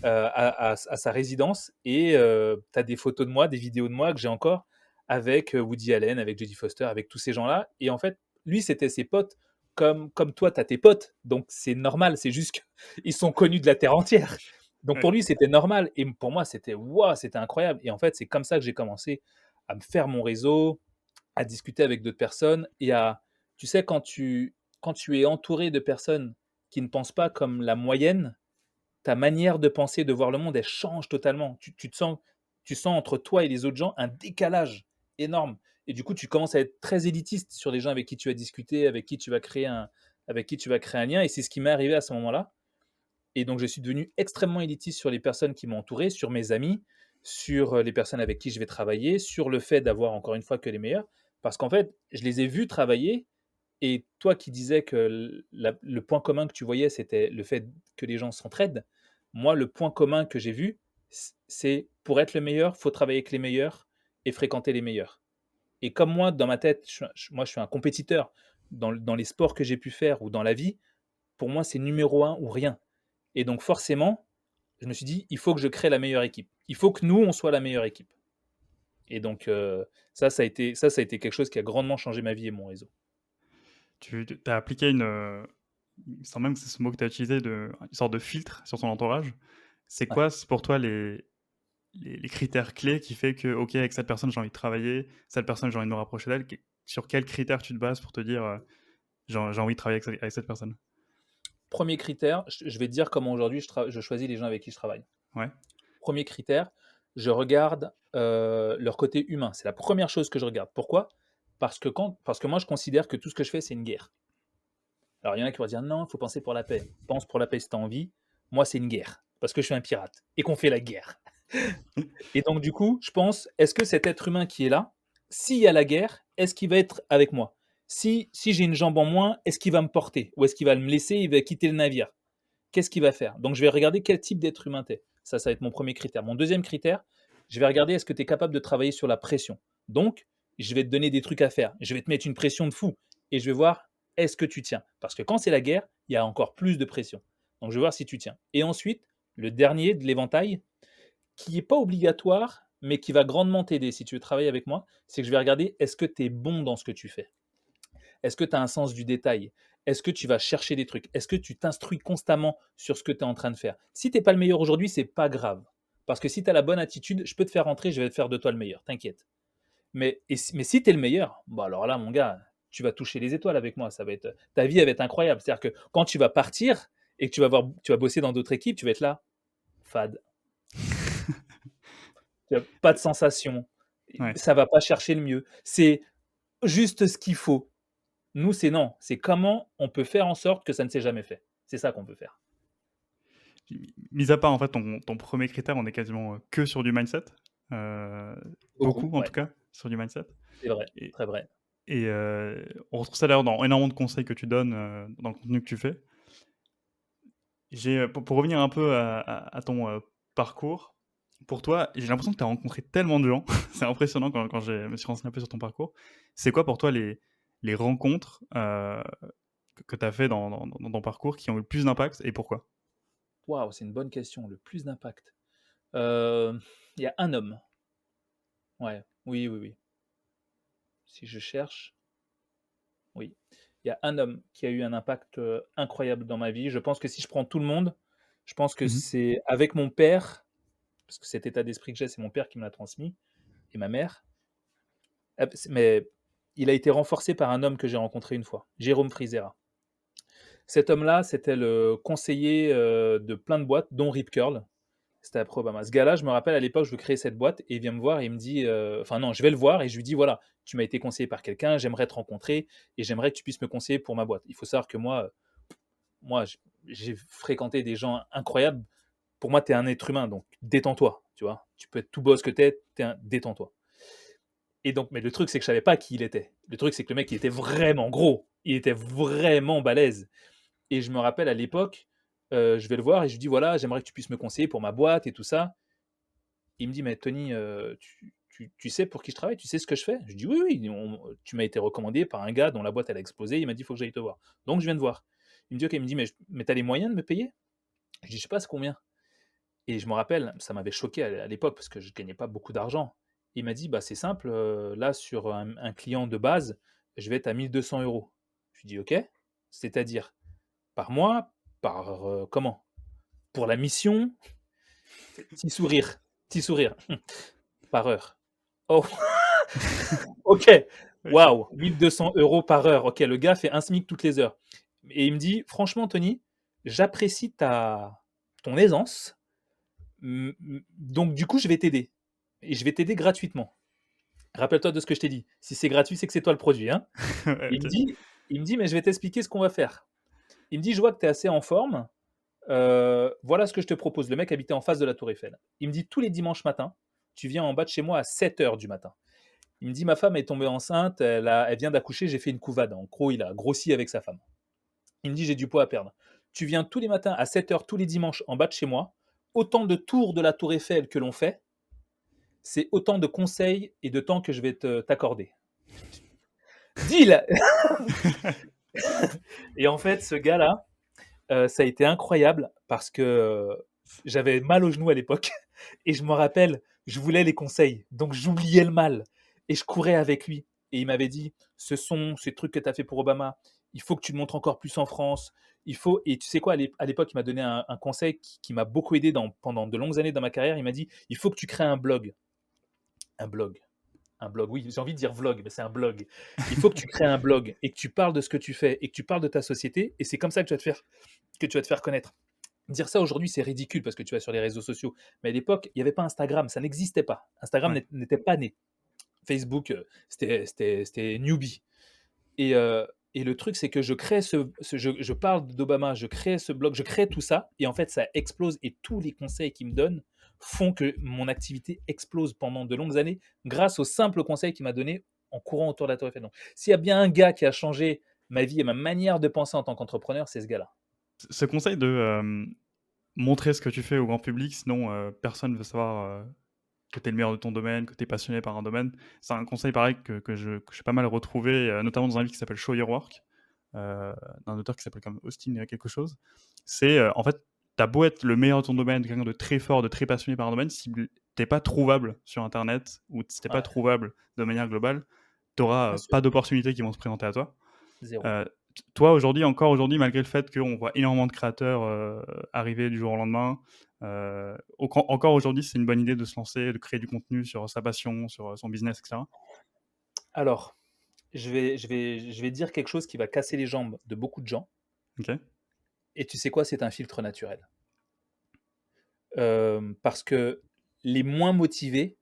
A: à sa résidence, et tu as des photos de moi, des vidéos de moi que j'ai encore avec Woody Allen, avec Jodie Foster, avec tous ces gens-là. Et en fait, lui, c'était ses potes, comme toi, tu as tes potes. Donc c'est normal, c'est juste qu'ils sont connus de la terre entière. Donc
B: Ouais.
A: pour lui, c'était normal. Et pour moi, c'était waouh, c'était incroyable. Et en fait, c'est comme ça que j'ai commencé à me faire mon réseau, à discuter avec d'autres personnes et à, tu sais, quand tu es entouré de personnes qui ne pensent pas comme la moyenne, ta manière de penser, de voir le monde, elle change totalement. Tu sens entre toi et les autres gens un décalage énorme. Et du coup, tu commences à être très élitiste sur les gens avec qui tu vas discuter, avec qui tu vas créer un lien. Et c'est ce qui m'est arrivé à ce moment-là. Et donc, je suis devenu extrêmement élitiste sur les personnes qui m'ont entouré, sur mes amis, sur les personnes avec qui je vais travailler, sur le fait d'avoir encore une fois que les meilleurs. Parce qu'en fait, je les ai vus travailler. Et toi qui disais que le point commun que tu voyais, c'était le fait que les gens s'entraident. Moi, le point commun que j'ai vu, c'est pour être le meilleur, il faut travailler avec les meilleurs et fréquenter les meilleurs. Et comme moi, dans ma tête, moi, je suis un compétiteur dans les sports que j'ai pu faire ou dans la vie. Pour moi, c'est numéro un ou rien. Et donc forcément, je me suis dit, il faut que je crée la meilleure équipe. Il faut que nous, on soit la meilleure équipe. Et donc ça a été quelque chose qui a grandement changé ma vie et mon réseau.
B: Tu as appliqué sans même que c'est ce mot que tu as utilisé, une sorte de filtre sur ton entourage. C'est
A: Ouais.
B: quoi, pour toi, les critères clés qui fait que, ok, avec cette personne, j'ai envie de travailler, cette personne, j'ai envie de me rapprocher d'elle? Sur quels critères tu te bases pour te dire, j'ai envie de travailler avec cette personne?
A: Premier critère, je vais te dire comment aujourd'hui je choisis les gens avec qui je travaille.
B: Ouais,
A: Premier critère, je regarde leur côté humain. C'est la première chose que je regarde. Pourquoi? Parce que moi, je considère que tout ce que je fais, c'est une guerre. Alors, il y en a qui vont dire non, il faut penser pour la paix. Pense pour la paix si tu as envie. Moi, c'est une guerre. Parce que je suis un pirate et qu'on fait la guerre. Et donc, du coup, je pense, est-ce que cet être humain qui est là, s'il y a la guerre, est-ce qu'il va être avec moi? Si j'ai une jambe en moins, est-ce qu'il va me porter? Ou est-ce qu'il va me laisser, il va quitter le navire? Qu'est-ce qu'il va faire? Donc, je vais regarder quel type d'être humain tu es. Ça va être mon premier critère. Mon deuxième critère, je vais regarder est-ce que tu es capable de travailler sur la pression. Donc, je vais te donner des trucs à faire. Je vais te mettre une pression de fou et je vais voir est-ce que tu tiens. Parce que quand c'est la guerre, il y a encore plus de pression. Donc, je vais voir si tu tiens. Et ensuite, le dernier de l'éventail, qui n'est pas obligatoire, mais qui va grandement t'aider si tu veux travailler avec moi, c'est que je vais regarder est-ce que tu es bon dans ce que tu fais. Est-ce que tu as un sens du détail? Est-ce que tu vas chercher des trucs? Est-ce que tu t'instruis constamment sur ce que tu es en train de faire? Si tu n'es pas le meilleur aujourd'hui, c'est pas grave. Parce que si tu as la bonne attitude, je peux te faire rentrer, je vais te faire de toi le meilleur, t'inquiète. Mais si tu es le meilleur, bah alors là, mon gars, tu vas toucher les étoiles avec moi. Ta vie elle va être incroyable. C'est-à-dire que quand tu vas partir et que tu vas bosser dans d'autres équipes, tu vas être là, fade. Tu as pas de sensation.
B: Ouais.
A: Ça va pas chercher le mieux. C'est juste ce qu'il faut. Nous, c'est non. C'est comment on peut faire en sorte que ça ne s'est jamais fait. C'est ça qu'on peut faire.
B: Mis à part, en fait, ton premier critère, on est quasiment que sur du mindset. Beaucoup, en
A: Ouais,
B: tout cas, sur du mindset.
A: c'est vrai,
B: Et,
A: très vrai.
B: et on retrouve ça d'ailleurs dans énormément de conseils que tu donnes, dans le contenu que tu fais. Pour revenir un peu à ton parcours, pour toi, j'ai l'impression que tu as rencontré tellement de gens. C'est impressionnant quand je me suis renseigné un peu sur ton parcours. C'est quoi pour toi les rencontres que tu as fait dans ton parcours qui ont eu le plus d'impact et pourquoi?
A: Waouh, c'est une bonne question. Le plus d'impact. Euh, Il y a un homme. Ouais, oui, oui, oui. Si je cherche, oui. Il y a un homme qui a eu un impact incroyable dans ma vie. Je pense que si je prends tout le monde, je pense que
B: Mhm.
A: c'est avec mon père, parce que cet état d'esprit que j'ai, c'est mon père qui me l'a transmis, et ma mère. Mais il a été renforcé par un homme que j'ai rencontré une fois, Jérôme Frisera. Cet homme-là, c'était le conseiller de plein de boîtes, dont Rip Curl. C'était après Obama. Ce gars-là, je me rappelle à l'époque, je veux créer cette boîte et il vient me voir et il me dit, enfin non, je vais le voir et je lui dis, voilà, tu m'as été conseillé par quelqu'un, j'aimerais te rencontrer et j'aimerais que tu puisses me conseiller pour ma boîte. Il faut savoir que moi, j'ai fréquenté des gens incroyables. Pour moi, tu es un être humain, donc détends-toi, tu vois. Tu peux être tout boss que détends-toi. Et donc, mais le truc, c'est que je savais pas qui il était. Le truc, c'est que le mec, il était vraiment gros. Il était vraiment balèze. Et je me rappelle à l'époque, je vais le voir et je lui dis voilà, j'aimerais que tu puisses me conseiller pour ma boîte et tout ça. Il me dit mais Tony, tu sais pour qui je travaille, tu sais ce que je fais? Je dis oui, oui, tu m'as été recommandé par un gars dont la boîte elle a explosé. Il m'a dit il faut que j'aille te voir. Donc je viens de voir. Il me dit ok, il me dit mais t'as les moyens de me payer? Je dis je sais pas c'est combien. Et je me rappelle, ça m'avait choqué à l'époque parce que je gagnais pas beaucoup d'argent. Il m'a dit bah c'est simple, là sur un client de base, je vais être à 1 200 euros. Je lui dis ok, c'est-à-dire par mois, par comment? Pour la mission, petit sourire, petit sourire, par heure. Oh, ok,
B: Ok.
A: waouh, 1 200 euros par heure. Ok, le gars fait un SMIC toutes les heures. Et il me dit, franchement, Tony, j'apprécie ton aisance, donc du coup, je vais t'aider. Et je vais t'aider gratuitement. Rappelle-toi de ce que je t'ai dit. Si c'est gratuit, c'est que c'est toi le produit. Hein.
B: Ouais,
A: Il me
B: ok.
A: dit, il me dit, mais je vais t'expliquer ce qu'on va faire. Il me dit, je vois que tu es assez en forme. Voilà ce que je te propose. Le mec habitait en face de la Tour Eiffel. Il me dit tous les dimanches matins, tu viens en bas de chez moi à 7 h du matin. Il me dit ma femme est tombée enceinte, elle vient d'accoucher, j'ai fait une couvade. En gros, il a grossi avec sa femme. Il me dit j'ai du poids à perdre. Tu viens tous les matins à 7 h tous les dimanches en bas de chez moi. Autant de tours de la Tour Eiffel que l'on fait, c'est autant de conseils et de temps que je vais t'accorder. Deal. Et en fait, ce gars-là, ça a été incroyable parce que j'avais mal au genou à l'époque et je me rappelle, je voulais les conseils, donc j'oubliais le mal et je courais avec lui. Et il m'avait dit, ce sont ces trucs que tu as fait pour Obama, il faut que tu le montres encore plus en France. Il faut et tu sais quoi, à l'époque, il m'a donné un conseil qui m'a beaucoup aidé pendant de longues années dans ma carrière. Il m'a dit, il faut que tu crées un blog. Un blog. Un blog, oui, j'ai envie de dire vlog, mais c'est un blog. Il faut que tu crées un blog et que tu parles de ce que tu fais et que tu parles de ta société et c'est comme ça que tu vas te faire connaître. Dire ça aujourd'hui, c'est ridicule parce que tu vas sur les réseaux sociaux. Mais à l'époque, il n'y avait pas Instagram, ça n'existait pas. Instagram
B: Ouais.
A: n'était pas né. Facebook, c'était newbie. Et le truc, c'est que je crée je parle d'Obama, je crée ce blog, je crée tout ça, et en fait, ça explose. Et tous les conseils qu'il me donne font que mon activité explose pendant de longues années grâce aux simples conseils qu'il m'a donnés en courant autour de la Tour Eiffel. Donc, s'il y a bien un gars qui a changé ma vie et ma manière de penser en tant qu'entrepreneur, c'est ce gars-là.
B: Ce conseil de montrer ce que tu fais au grand public, sinon personne ne veut savoir que tu es le meilleur de ton domaine, que tu es passionné par un domaine. C'est un conseil pareil que j'ai pas mal retrouvé, notamment dans un livre qui s'appelle Show Your Work, d'un auteur qui s'appelle comme Austin quelque chose. C'est en fait, t'as beau être le meilleur de ton domaine, quelqu'un de très fort, de très passionné par un domaine, si t'es pas trouvable sur Internet ou si t'es pas
A: Ouais,
B: trouvable de manière globale, t'auras
A: bien sûr.
B: pas d'opportunités qui vont se présenter à toi.
A: Zéro.
B: Euh, Toi, aujourd'hui, encore aujourd'hui, malgré le fait qu'on voit énormément de créateurs arriver du jour au lendemain, encore aujourd'hui, c'est une bonne idée de se lancer, de créer du contenu sur sa passion, sur son business, etc.
A: Alors, je vais dire quelque chose qui va casser les jambes de beaucoup de gens.
B: Ok.
A: Et tu sais quoi? C'est un filtre naturel. Parce que les moins motivés,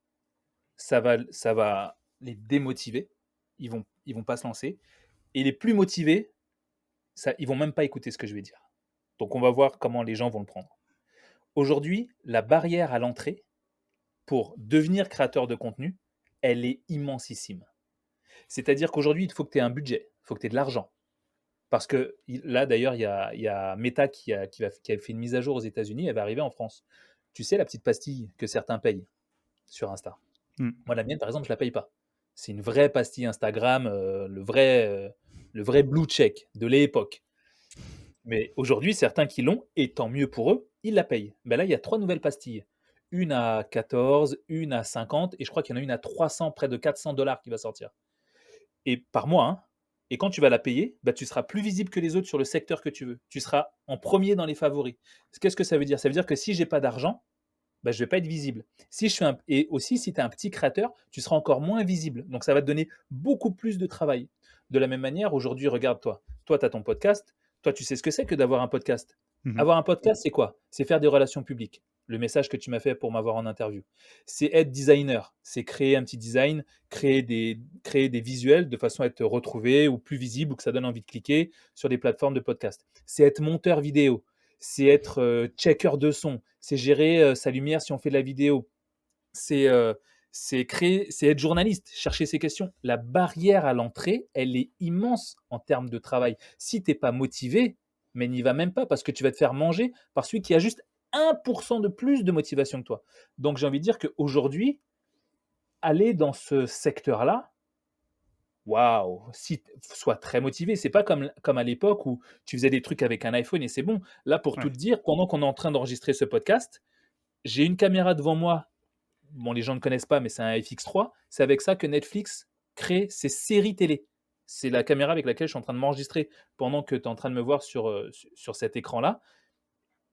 A: ça va les démotiver. Ils vont pas se lancer. Et les plus motivés, ils vont même pas écouter ce que je vais dire. Donc on va voir comment les gens vont le prendre. Aujourd'hui, la barrière à l'entrée pour devenir créateur de contenu, elle est immensissime. C'est-à-dire qu'aujourd'hui, il faut que tu aies un budget, il faut que tu aies de l'argent. Parce que là, d'ailleurs, il y a Meta qui a fait une mise à jour aux États-Unis, elle va arriver en France. Tu sais, la petite pastille que certains payent sur Insta.
B: Hmm.
A: Moi, la mienne, par exemple, je la paye pas. C'est une vraie pastille Instagram, le vrai blue check de l'époque. Mais aujourd'hui, certains qui l'ont, et tant mieux pour eux, ils la payent. Ben là, il y a 3 nouvelles pastilles. Une à 14, une à 50, et je crois qu'il y en a une à 300, près de 400 dollars qui va sortir. Et par mois, hein. Et quand tu vas la payer, bah, tu seras plus visible que les autres sur le secteur que tu veux. Tu seras en premier dans les favoris. Qu'est-ce que ça veut dire? Ça veut dire que si j'ai pas d'argent, bah, je vais pas être visible. Si je suis et aussi, si tu es un petit créateur, tu seras encore moins visible. Donc, ça va te donner beaucoup plus de travail. De la même manière, aujourd'hui, regarde-toi. Toi, tu as ton podcast. Toi, tu sais ce que c'est que d'avoir un podcast.
B: Mhm.
A: Avoir un podcast, c'est quoi? C'est faire des relations publiques. Le message que tu m'as fait pour m'avoir en interview. C'est être designer. C'est créer un petit design, créer des visuels de façon à être retrouvé ou plus visible ou que ça donne envie de cliquer sur des plateformes de podcast. C'est être monteur vidéo, c'est être checker de son, c'est gérer sa lumière si on fait de la vidéo, c'est créer, c'est être journaliste, chercher ses questions. La barrière à l'entrée, elle est immense en termes de travail. Si tu n'es pas motivé, mais n'y va même pas parce que tu vas te faire manger par celui qui a juste 1% de plus de motivation que toi. Donc j'ai envie de dire qu'aujourd'hui, aller dans ce secteur-là, waouh, si sois très motivé. C'est pas comme à l'époque où tu faisais des trucs avec un iPhone et c'est bon. Là, pour tout
B: Ouais.
A: te dire, pendant qu'on est en train d'enregistrer ce podcast, j'ai une caméra devant moi. Bon, les gens ne connaissent pas, mais c'est un FX3. C'est avec ça que Netflix crée ses séries télé. C'est la caméra avec laquelle je suis en train de m'enregistrer pendant que tu es en train de me voir sur cet écran-là.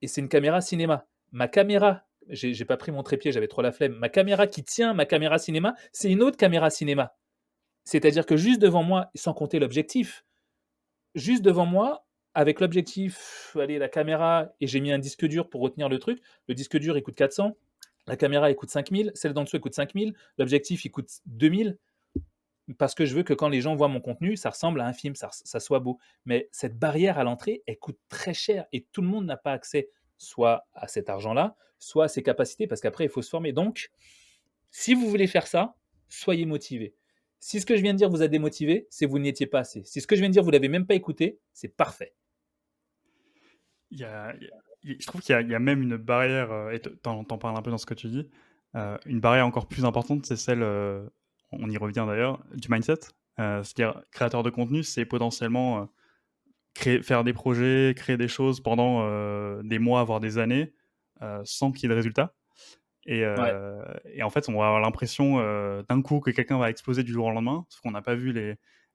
A: Et c'est une caméra cinéma. Ma caméra, j'ai pas pris mon trépied, j'avais trop la flemme. Ma caméra qui tient ma caméra cinéma, c'est une autre caméra cinéma. C'est-à-dire que juste devant moi, sans compter l'objectif, juste devant moi, avec l'objectif, allez, la caméra, et j'ai mis un disque dur pour retenir le truc. Le disque dur, il coûte 400. La caméra, elle coûte 5000. Celle d'en dessous, elle coûte 5000. L'objectif, il coûte 2000. Parce que je veux que quand les gens voient mon contenu, ça ressemble à un film, ça soit beau. Mais cette barrière à l'entrée, elle coûte très cher et tout le monde n'a pas accès soit à cet argent-là, soit à ses capacités, parce qu'après, il faut se former. Donc, si vous voulez faire ça, soyez motivé. Si ce que je viens de dire vous a démotivé, c'est que vous n'y étiez pas assez. Si ce que je viens de dire, vous ne l'avez même pas écouté, c'est parfait.
B: Il y a- il y a- je trouve qu'il y a même une barrière, et t'en parles un peu dans ce que tu dis, une barrière encore plus importante, c'est celle, on y revient d'ailleurs, du mindset. C'est-à-dire, créateur de contenu, c'est potentiellement faire des projets, créer des choses pendant des mois, voire des années, sans qu'il y ait de résultats.
A: Ouais,
B: Et en fait, on va avoir l'impression d'un coup que quelqu'un va exploser du jour au lendemain, sauf qu'on n'a pas vu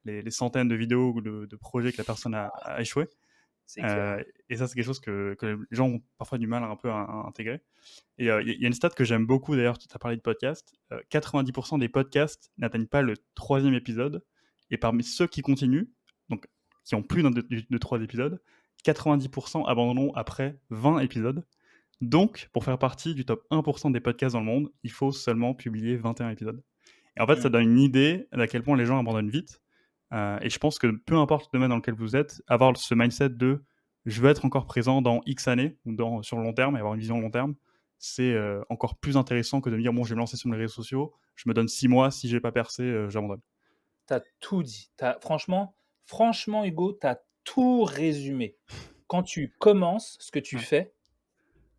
B: les centaines de vidéos ou de projets que la personne a échoué.
A: c'est clair.
B: Et ça, c'est quelque chose que les gens ont parfois du mal un peu à intégrer. Et il y a une stat que j'aime beaucoup, d'ailleurs, tu as parlé de podcast. 90% des podcasts n'atteignent pas le troisième épisode. Et parmi ceux qui continuent, donc qui ont plus de 3 épisodes, 90% abandonneront après 20 épisodes. Donc, pour faire partie du top 1% des podcasts dans le monde, il faut seulement publier 21 épisodes. Et en fait, ça
A: Mm.
B: donne une idée d'à quel point les gens abandonnent vite. Et je pense que peu importe le domaine dans lequel vous êtes, avoir ce mindset de je veux être encore présent dans X années ou sur le long terme et avoir une vision long terme, c'est encore plus intéressant que de me dire bon, je vais me lancer sur les réseaux sociaux, je me donne 6 mois, si j'ai pas percé, j'abandonne.
A: T'as tout dit. Franchement, Hugo, t'as tout résumé. Quand tu commences ce que tu
B: Ouais.
A: fais,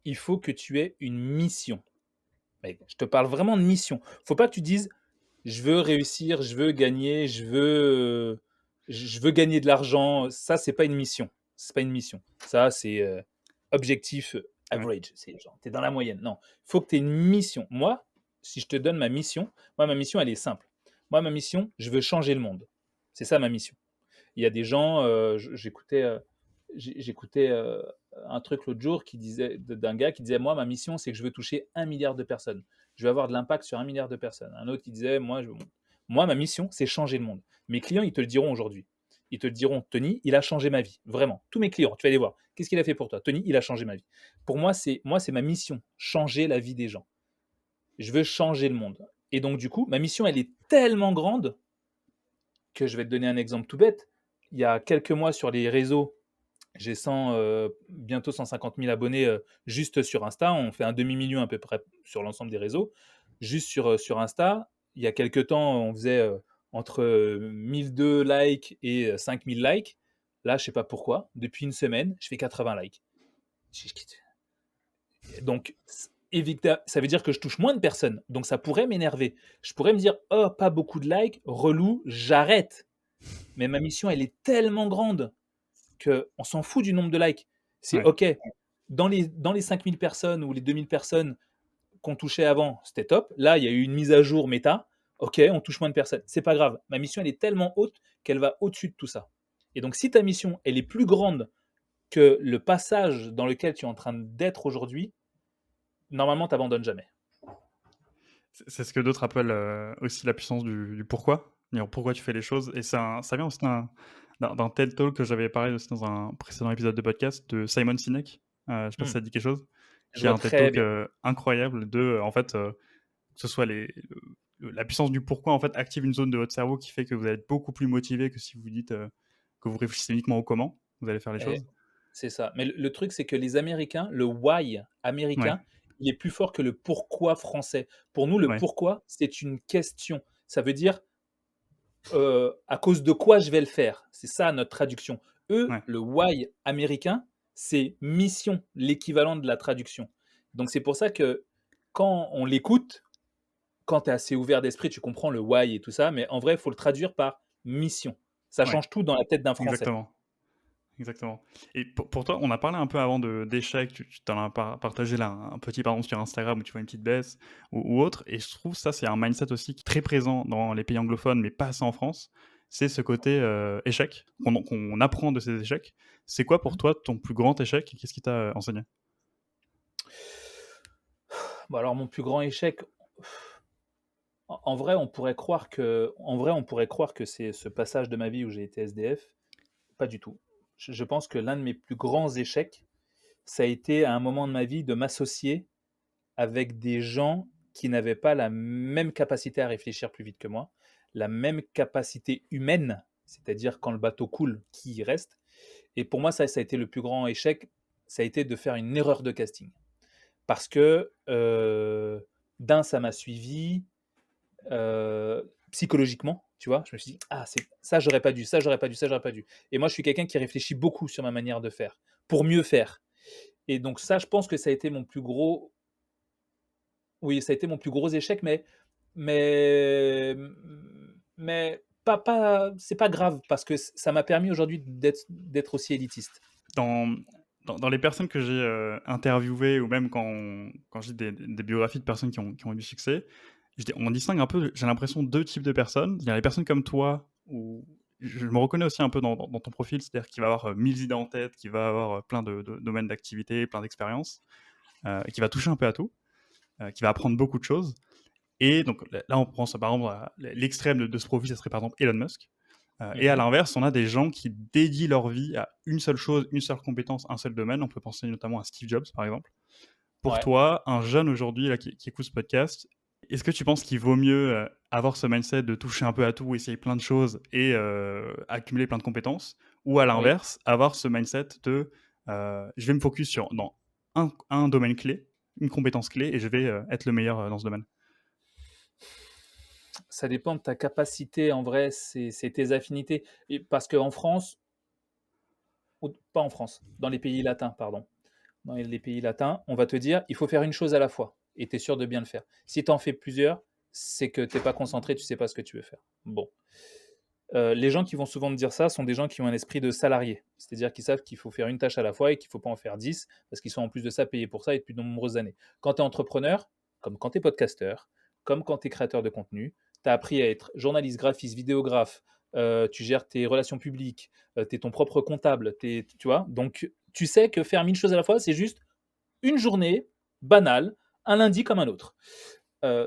A: il faut que tu aies une mission. Mec, je te parle vraiment de mission. Faut pas que tu dises, je veux réussir, je veux gagner, je veux gagner de l'argent. Ça, c'est pas une mission. C'est pas une mission. Ça, c'est objectif
B: Ouais.
A: average. C'est genre, t'es dans la moyenne. Non, il faut que tu aies une mission. Moi, si je te donne ma mission, elle est simple. Moi, ma mission, je veux changer le monde. C'est ça ma mission. Il y a des gens, j'écoutais un truc l'autre jour qui disait, d'un gars qui disait, moi, ma mission, c'est que je veux toucher 1 milliard de personnes. Je veux avoir de l'impact sur 1 milliard de personnes. Un autre qui disait, moi, ma mission, c'est changer le monde. Mes clients, ils te le diront aujourd'hui. Ils te le diront, Tony, il a changé ma vie. Vraiment. Tous mes clients, tu vas aller voir. Qu'est-ce qu'il a fait pour toi? Tony, il a changé ma vie. Pour moi, c'est ma mission. Changer la vie des gens. Je veux changer le monde. Et donc, du coup, ma mission, elle est tellement grande que je vais te donner un exemple tout bête. Il y a quelques mois sur les réseaux, j'ai bientôt 150 000 abonnés juste sur Insta. On fait un demi-million à peu près sur l'ensemble des réseaux. Juste sur Insta, il y a quelques temps, on faisait entre 1002 likes et 5000 likes. Là, je ne sais pas pourquoi, depuis une semaine, je fais 80 likes. Donc, ça veut dire que je touche moins de personnes. Donc, ça pourrait m'énerver. Je pourrais me dire, oh, pas beaucoup de likes, relou, j'arrête. Mais ma mission, elle est tellement grande qu'on s'en fout du nombre de likes. C'est
B: Ouais.
A: OK. Dans les 5000 personnes ou les 2000 personnes qu'on touchait avant, c'était top. Là, il y a eu une mise à jour méta. OK, on touche moins de personnes. C'est pas grave. Ma mission, elle est tellement haute qu'elle va au-dessus de tout ça. Et donc, si ta mission, elle est plus grande que le passage dans lequel tu es en train d'être aujourd'hui, normalement, tu n'abandonnes jamais.
B: C'est ce que d'autres appellent aussi la puissance du pourquoi. Dire pourquoi tu fais les choses. Et ça vient aussi d'un TED Talk que j'avais parlé aussi dans un précédent épisode de podcast de Simon Sinek. Je sais pas si
A: Hmm.
B: ça te dit quelque chose.
A: Je
B: Qui a
A: vois
B: un TED
A: très
B: Talk
A: bien.
B: incroyable de, en fait, que ce soit la puissance du pourquoi, en fait, active une zone de votre cerveau qui fait que vous allez être beaucoup plus motivé que si vous dites que vous réfléchissez uniquement au comment vous allez faire les
A: Eh,
B: choses.
A: c'est ça. Mais le truc, c'est que les Américains, le why
B: Ouais,
A: américain, il est plus fort que le pourquoi français. Pour nous, le
B: ouais,
A: pourquoi, c'est une question. Ça veut dire à cause de quoi je vais le faire. C'est ça notre traduction. Eux,
B: ouais.
A: le why américain, c'est mission, l'équivalent de la traduction. Donc c'est pour ça que quand on l'écoute, quand tu es assez ouvert d'esprit, tu comprends le why et tout ça, mais en vrai, il faut le traduire par mission. Ça
B: Ouais,
A: change tout dans la tête d'un Français.
B: exactement. Exactement. Et pour toi, on a parlé un peu avant d'échecs, tu t'en as partagé là un petit par exemple sur Instagram où tu vois une petite baisse ou autre, et je trouve ça c'est un mindset aussi qui est très présent dans les pays anglophones, mais pas assez en France. C'est ce côté échec, qu'on apprend de ces échecs. C'est quoi pour toi ton plus grand échec et qu'est-ce qui t'a enseigné?
A: Bon, alors mon plus grand échec, en vrai, on pourrait croire que c'est ce passage de ma vie où j'ai été SDF. Pas du tout. Je pense que l'un de mes plus grands échecs, ça a été à un moment de ma vie de m'associer avec des gens qui n'avaient pas la même capacité à réfléchir plus vite que moi, la même capacité humaine, c'est-à-dire quand le bateau coule, qui y reste. Et pour moi, ça a été le plus grand échec, ça a été de faire une erreur de casting. Parce que, d'un, ça m'a suivi, psychologiquement, tu vois? Je me suis dit: «Ah, c'est ça, j'aurais pas dû, ça, j'aurais pas dû, ça, j'aurais pas dû». Et moi, je suis quelqu'un qui réfléchit beaucoup sur ma manière de faire, pour mieux faire. Et donc ça, je pense que ça a été mon plus gros oui, ça a été mon plus gros échec, mais mais pas c'est pas grave parce que ça m'a permis aujourd'hui d'être aussi élitiste.
B: Dans, dans les personnes que j'ai interviewées ou même quand j'ai des biographies de personnes qui ont eu du succès, on distingue un peu, j'ai l'impression, deux types de personnes. Il y a les personnes comme toi, où je me reconnais aussi un peu dans ton profil, c'est-à-dire qui va avoir 1000 idées en tête, qui va avoir plein de domaines d'activité, plein d'expériences, et qui va toucher un peu à tout, qui va apprendre beaucoup de choses. Et donc là, on prend ça, par exemple, l'extrême de ce profil, ça serait par exemple Elon Musk. Et à
A: Mmh.
B: l'inverse, on a des gens qui dédient leur vie à une seule chose, une seule compétence, un seul domaine. On peut penser notamment à Steve Jobs, par exemple. Pour
A: Ouais.
B: toi, un jeune aujourd'hui là, qui écoute ce podcast, est-ce que tu penses qu'il vaut mieux avoir ce mindset de toucher un peu à tout, essayer plein de choses et accumuler plein de compétences, ou à
A: Oui.
B: l'inverse, avoir ce mindset de je vais me focus sur dans un domaine clé, une compétence clé, et je vais être le meilleur dans ce domaine?
A: Ça dépend de ta capacité, en vrai, c'est tes affinités. Et parce qu'en France, pas en France, dans les pays latins, pardon, dans les pays latins, on va te dire, il faut faire une chose à la fois, et tu es sûr de bien le faire. Si tu en fais plusieurs, c'est que tu n'es pas concentré, tu sais pas ce que tu veux faire. Bon. Les gens qui vont souvent me dire ça sont des gens qui ont un esprit de salarié. C'est-à-dire qu'ils savent qu'il faut faire une tâche à la fois et qu'il ne faut pas en faire 10 parce qu'ils sont en plus de ça payés pour ça et depuis de nombreuses années. Quand tu es entrepreneur, comme quand tu es podcasteur, comme quand tu es créateur de contenu, tu as appris à être journaliste, graphiste, vidéographe, tu gères tes relations publiques, tu es ton propre comptable, tu vois. Donc, tu sais que faire 1000 choses à la fois, c'est juste une journée banale, un lundi comme un autre.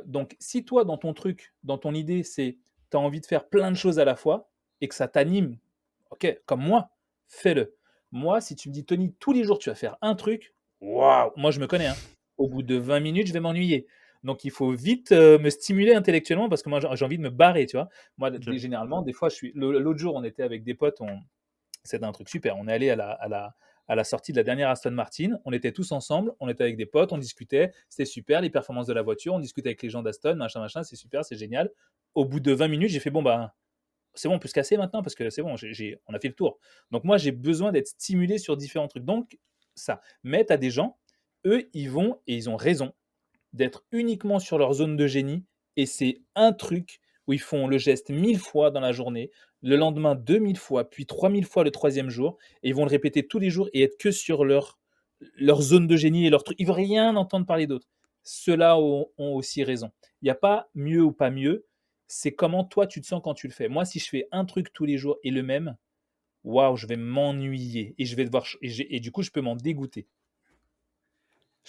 A: Donc, si toi, dans ton truc, dans ton idée, c'est tu as envie de faire plein de choses à la fois et que ça t'anime, ok, comme moi, fais-le. Moi, si tu me dis, Tony, tous les jours, tu vas faire un truc, waouh, moi, je me connais, hein. Au bout de 20 minutes, je vais m'ennuyer. Donc, il faut vite me stimuler intellectuellement parce que moi, j'ai envie de me barrer, tu vois. Moi,
B: Ok.
A: généralement, des fois, l'autre jour, on était avec des potes, c'était un truc super. On est allé à la sortie de la dernière Aston Martin. On était tous ensemble, on était avec des potes, on discutait. C'était super, les performances de la voiture. On discutait avec les gens d'Aston, machin, machin. C'est super, c'est génial. Au bout de 20 minutes, j'ai fait bon, bah, c'est bon, on peut se casser maintenant parce que c'est bon, on a fait le tour. Donc, moi, j'ai besoin d'être stimulé sur différents trucs. Donc, ça. Mais tu as des gens, eux, ils vont et ils ont raison d'être uniquement sur leur zone de génie et c'est un truc où ils font le geste 1000 fois dans la journée, le lendemain 2000 fois, puis 3000 fois le troisième jour et ils vont le répéter tous les jours et être que sur leur zone de génie et leur truc. Ils ne veulent rien entendre parler d'autre. Ceux-là ont aussi raison. Il n'y a pas mieux ou pas mieux, c'est comment toi tu te sens quand tu le fais. Moi, si je fais un truc tous les jours et le même, waouh, je vais m'ennuyer et je vais devoir et du coup, je peux m'en dégoûter.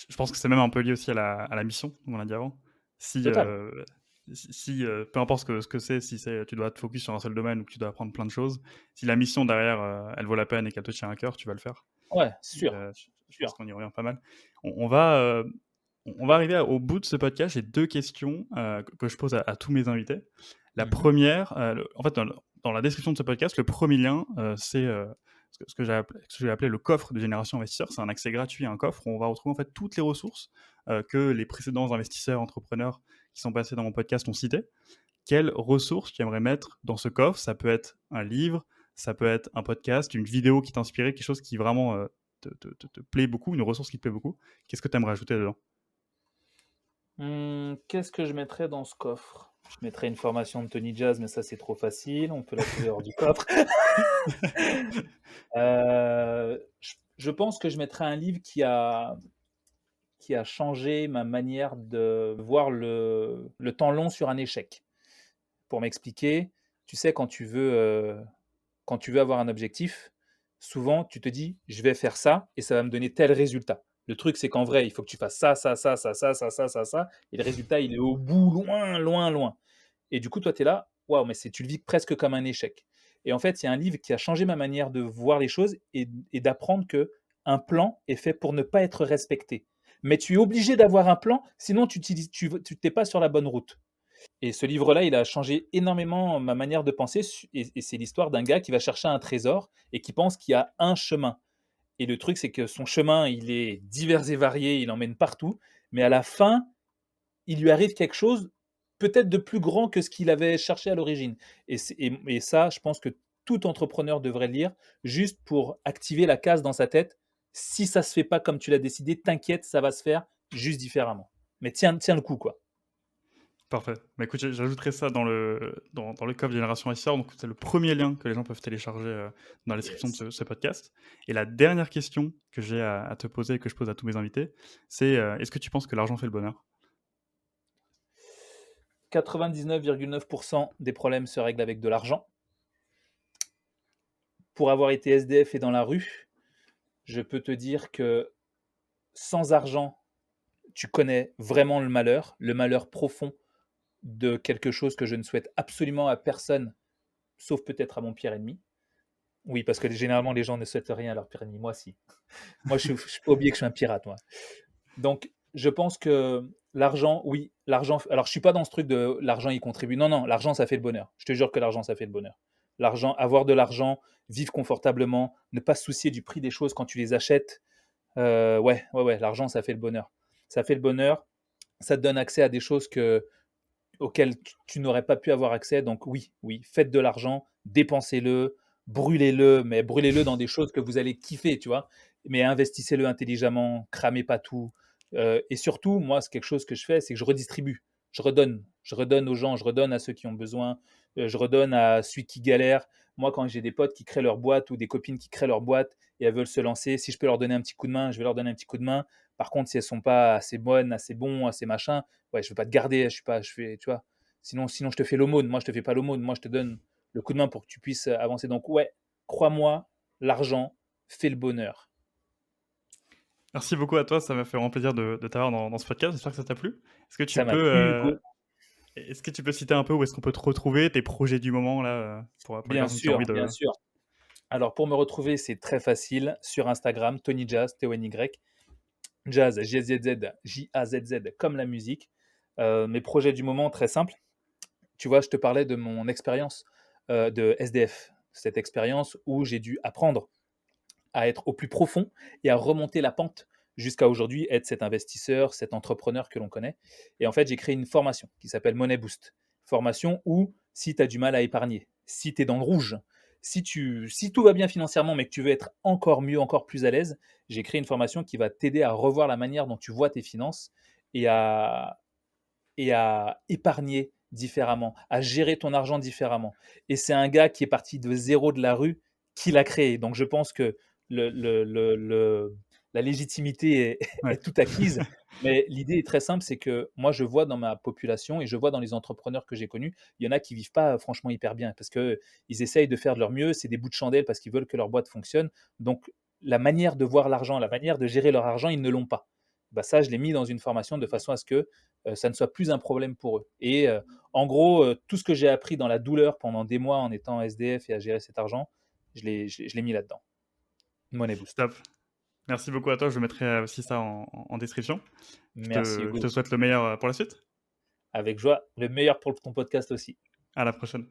B: Je pense que c'est même un peu lié aussi à la mission, comme on l'a dit avant. Si,
A: Total.
B: peu importe ce que c'est, si c'est, tu dois te focus sur un seul domaine ou que tu dois apprendre plein de choses, si la mission derrière, elle vaut la peine et qu'elle te tient à cœur, tu vas le faire.
A: Ouais, sûr,
B: Je pense
A: sûr.
B: qu'on y revient pas mal. On va arriver au bout de ce podcast. J'ai deux questions que je pose à tous mes invités. La
A: Mhm.
B: première, en fait, dans la description de ce podcast, le premier lien, c'est ce que j'ai appelé le coffre de Génération Investisseur. C'est un accès gratuit à un coffre où on va retrouver en fait toutes les ressources que les précédents investisseurs, entrepreneurs qui sont passés dans mon podcast ont citées. Quelles ressources tu aimerais mettre dans ce coffre? Ça peut être un livre, ça peut être un podcast, une vidéo qui t'inspirait, quelque chose qui vraiment te plaît beaucoup, une ressource qui te plaît beaucoup. Qu'est-ce que tu aimerais ajouter dedans?
A: Qu'est-ce que je mettrais dans ce coffre? Je mettrais une formation de Tony Jazz, mais ça, c'est trop facile, on peut la trouver hors du coffre. Je pense que je mettrais un livre qui a changé ma manière de voir le temps long sur un échec. Pour m'expliquer, tu sais, quand tu veux avoir un objectif, souvent tu te dis: «Je vais faire ça et ça va me donner tel résultat». Le truc, c'est qu'en vrai, il faut que tu fasses ça, ça, ça, ça, ça, ça, ça, ça, ça et le résultat, il est au bout, loin, loin, loin et du coup, toi, tu es là: «Waouh, mais tu le vis presque comme un échec» et en fait, c'est un livre qui a changé ma manière de voir les choses et d'apprendre que un plan est fait pour ne pas être respecté. Mais tu es obligé d'avoir un plan, sinon tu t'es pas sur la bonne route. Et ce livre-là, il a changé énormément ma manière de penser et c'est l'histoire d'un gars qui va chercher un trésor et qui pense qu'il y a un chemin. Et le truc, c'est que son chemin, il est divers et varié, il emmène partout, mais à la fin, il lui arrive quelque chose peut-être de plus grand que ce qu'il avait cherché à l'origine. Et ça, je pense que tout entrepreneur devrait le lire juste pour activer la case dans sa tête. Si ça se fait pas comme tu l'as décidé, t'inquiète, ça va se faire juste différemment. Mais tiens le coup, quoi.
B: Parfait. Bah, écoute, j'ajouterai ça dans le coffre Génération SR. Donc, c'est le premier lien que les gens peuvent télécharger dans la description de
A: Yes.
B: ce podcast. Et la dernière question que j'ai à te poser, que je pose à tous mes invités, c'est est-ce que tu penses que l'argent fait le bonheur?
A: 99,9% des problèmes se règlent avec de l'argent. Pour avoir été SDF et dans la rue, je peux te dire que sans argent, tu connais vraiment le malheur profond de quelque chose que je ne souhaite absolument à personne, sauf peut-être à mon pire ennemi. Oui, parce que généralement, les gens ne souhaitent rien à leur pire ennemi. Moi, si. Moi, je ne suis pas oublié que je suis un pirate, moi. Donc, je pense que l'argent, oui, l'argent. Alors, je suis pas dans ce truc de l'argent y contribue. Non, non, l'argent, ça fait le bonheur. Je te jure que l'argent, ça fait le bonheur. L'argent, avoir de l'argent, vivre confortablement, ne pas se soucier du prix des choses quand tu les achètes. Ouais, ouais, ouais, l'argent, ça fait le bonheur. Ça fait le bonheur. Ça te donne accès à des choses auxquels tu n'aurais pas pu avoir accès. Donc oui, oui, faites de l'argent, dépensez-le, brûlez-le, mais brûlez-le dans des choses que vous allez kiffer, tu vois. Mais investissez-le intelligemment, cramez pas tout. Et surtout, moi, c'est quelque chose que je fais, c'est que je redistribue. Je redonne aux gens, je redonne à ceux qui ont besoin, je redonne à celui qui galère. Moi, quand j'ai des potes qui créent leur boîte ou des copines qui créent leur boîte et elles veulent se lancer, si je peux leur donner un petit coup de main, je vais leur donner un petit coup de main. Par contre, si elles sont pas assez bonnes, assez bons, assez machin, ouais, je veux pas te garder, je fais, tu vois. Sinon, je te fais l'aumône. Moi, je te fais pas l'aumône. Moi, je te donne le coup de main pour que tu puisses avancer. Donc, ouais, crois-moi, l'argent fait le bonheur.
B: Merci beaucoup à toi, ça m'a fait vraiment plaisir de t'avoir dans ce podcast. J'espère que ça t'a plu. Est-ce que
A: Ça
B: tu
A: m'a
B: peux,
A: plu, Hugo.
B: est-ce que tu peux citer un peu où est-ce qu'on peut te retrouver, tes projets du moment là, pour les
A: Bien
B: personnes qui ont envie
A: sûr, bien
B: de.
A: sûr. Alors, pour me retrouver, c'est très facile. Sur Instagram, Tony Jazz, T-O-N-Y. Jazz, J-Z-Z, J-A-Z-Z, comme la musique. Mes projets du moment, très simple. Tu vois, je te parlais de mon expérience de SDF. Cette expérience où j'ai dû apprendre à être au plus profond et à remonter la pente jusqu'à aujourd'hui, être cet investisseur, cet entrepreneur que l'on connaît. Et en fait, j'ai créé une formation qui s'appelle Money Boost. Formation où, si tu as du mal à épargner, si tu es dans le rouge, si tout va bien financièrement, mais que tu veux être encore mieux, encore plus à l'aise, j'ai créé une formation qui va t'aider à revoir la manière dont tu vois tes finances et à épargner différemment, à gérer ton argent différemment. Et c'est un gars qui est parti de zéro de la rue qui l'a créé. Donc je pense que la légitimité est,
B: Ouais.
A: est toute acquise. Mais l'idée est très simple, c'est que moi je vois dans ma population et je vois dans les entrepreneurs que j'ai connus, il y en a qui vivent pas franchement hyper bien parce qu'ils essayent de faire de leur mieux, c'est des bouts de chandelle parce qu'ils veulent que leur boîte fonctionne. Donc la manière de voir l'argent, la manière de gérer leur argent, ils ne l'ont pas. Bah ça, je l'ai mis dans une formation de façon à ce que ça ne soit plus un problème pour eux. Et en gros, tout ce que j'ai appris dans la douleur pendant des mois en étant SDF et à gérer cet argent, je l'ai mis là-dedans. Money Boost.
B: Top. Merci beaucoup à toi. Je mettrai aussi ça en description.
A: Merci
B: Je te
A: Hugo.
B: souhaite le meilleur pour la suite.
A: Avec joie. Le meilleur pour ton podcast aussi.
B: À la prochaine.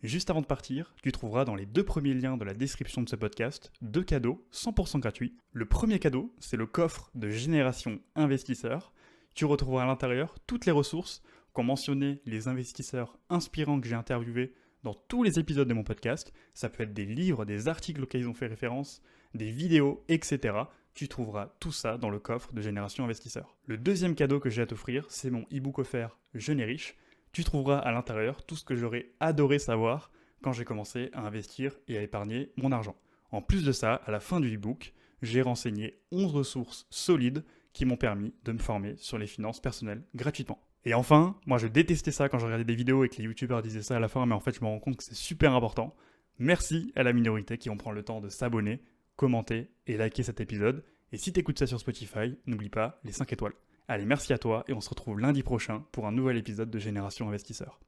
B: Juste avant de partir, tu trouveras dans les 2 premiers liens de la description de ce podcast 2 cadeaux 100% gratuits. Le premier cadeau, c'est le coffre de Génération Investisseur. Tu retrouveras à l'intérieur toutes les ressources qu'ont mentionné les investisseurs inspirants que j'ai interviewés dans tous les épisodes de mon podcast. Ça peut être des livres, des articles auxquels ils ont fait référence, des vidéos, etc. Tu trouveras tout ça dans le coffre de Génération Investisseur. Le deuxième cadeau que j'ai à t'offrir, c'est mon e-book offert Je n'ai riche. Tu trouveras à l'intérieur tout ce que j'aurais adoré savoir quand j'ai commencé à investir et à épargner mon argent. En plus de ça, à la fin du e-book, j'ai renseigné 11 ressources solides qui m'ont permis de me former sur les finances personnelles gratuitement. Et enfin, moi je détestais ça quand je regardais des vidéos et que les youtubeurs disaient ça à la fin, mais en fait je me rends compte que c'est super important. Merci à la minorité qui vont prendre le temps de s'abonner, commenter et liker cet épisode. Et si t'écoutes ça sur Spotify, n'oublie pas les 5 étoiles. Allez, merci à toi et on se retrouve lundi prochain pour un nouvel épisode de Génération Investisseur.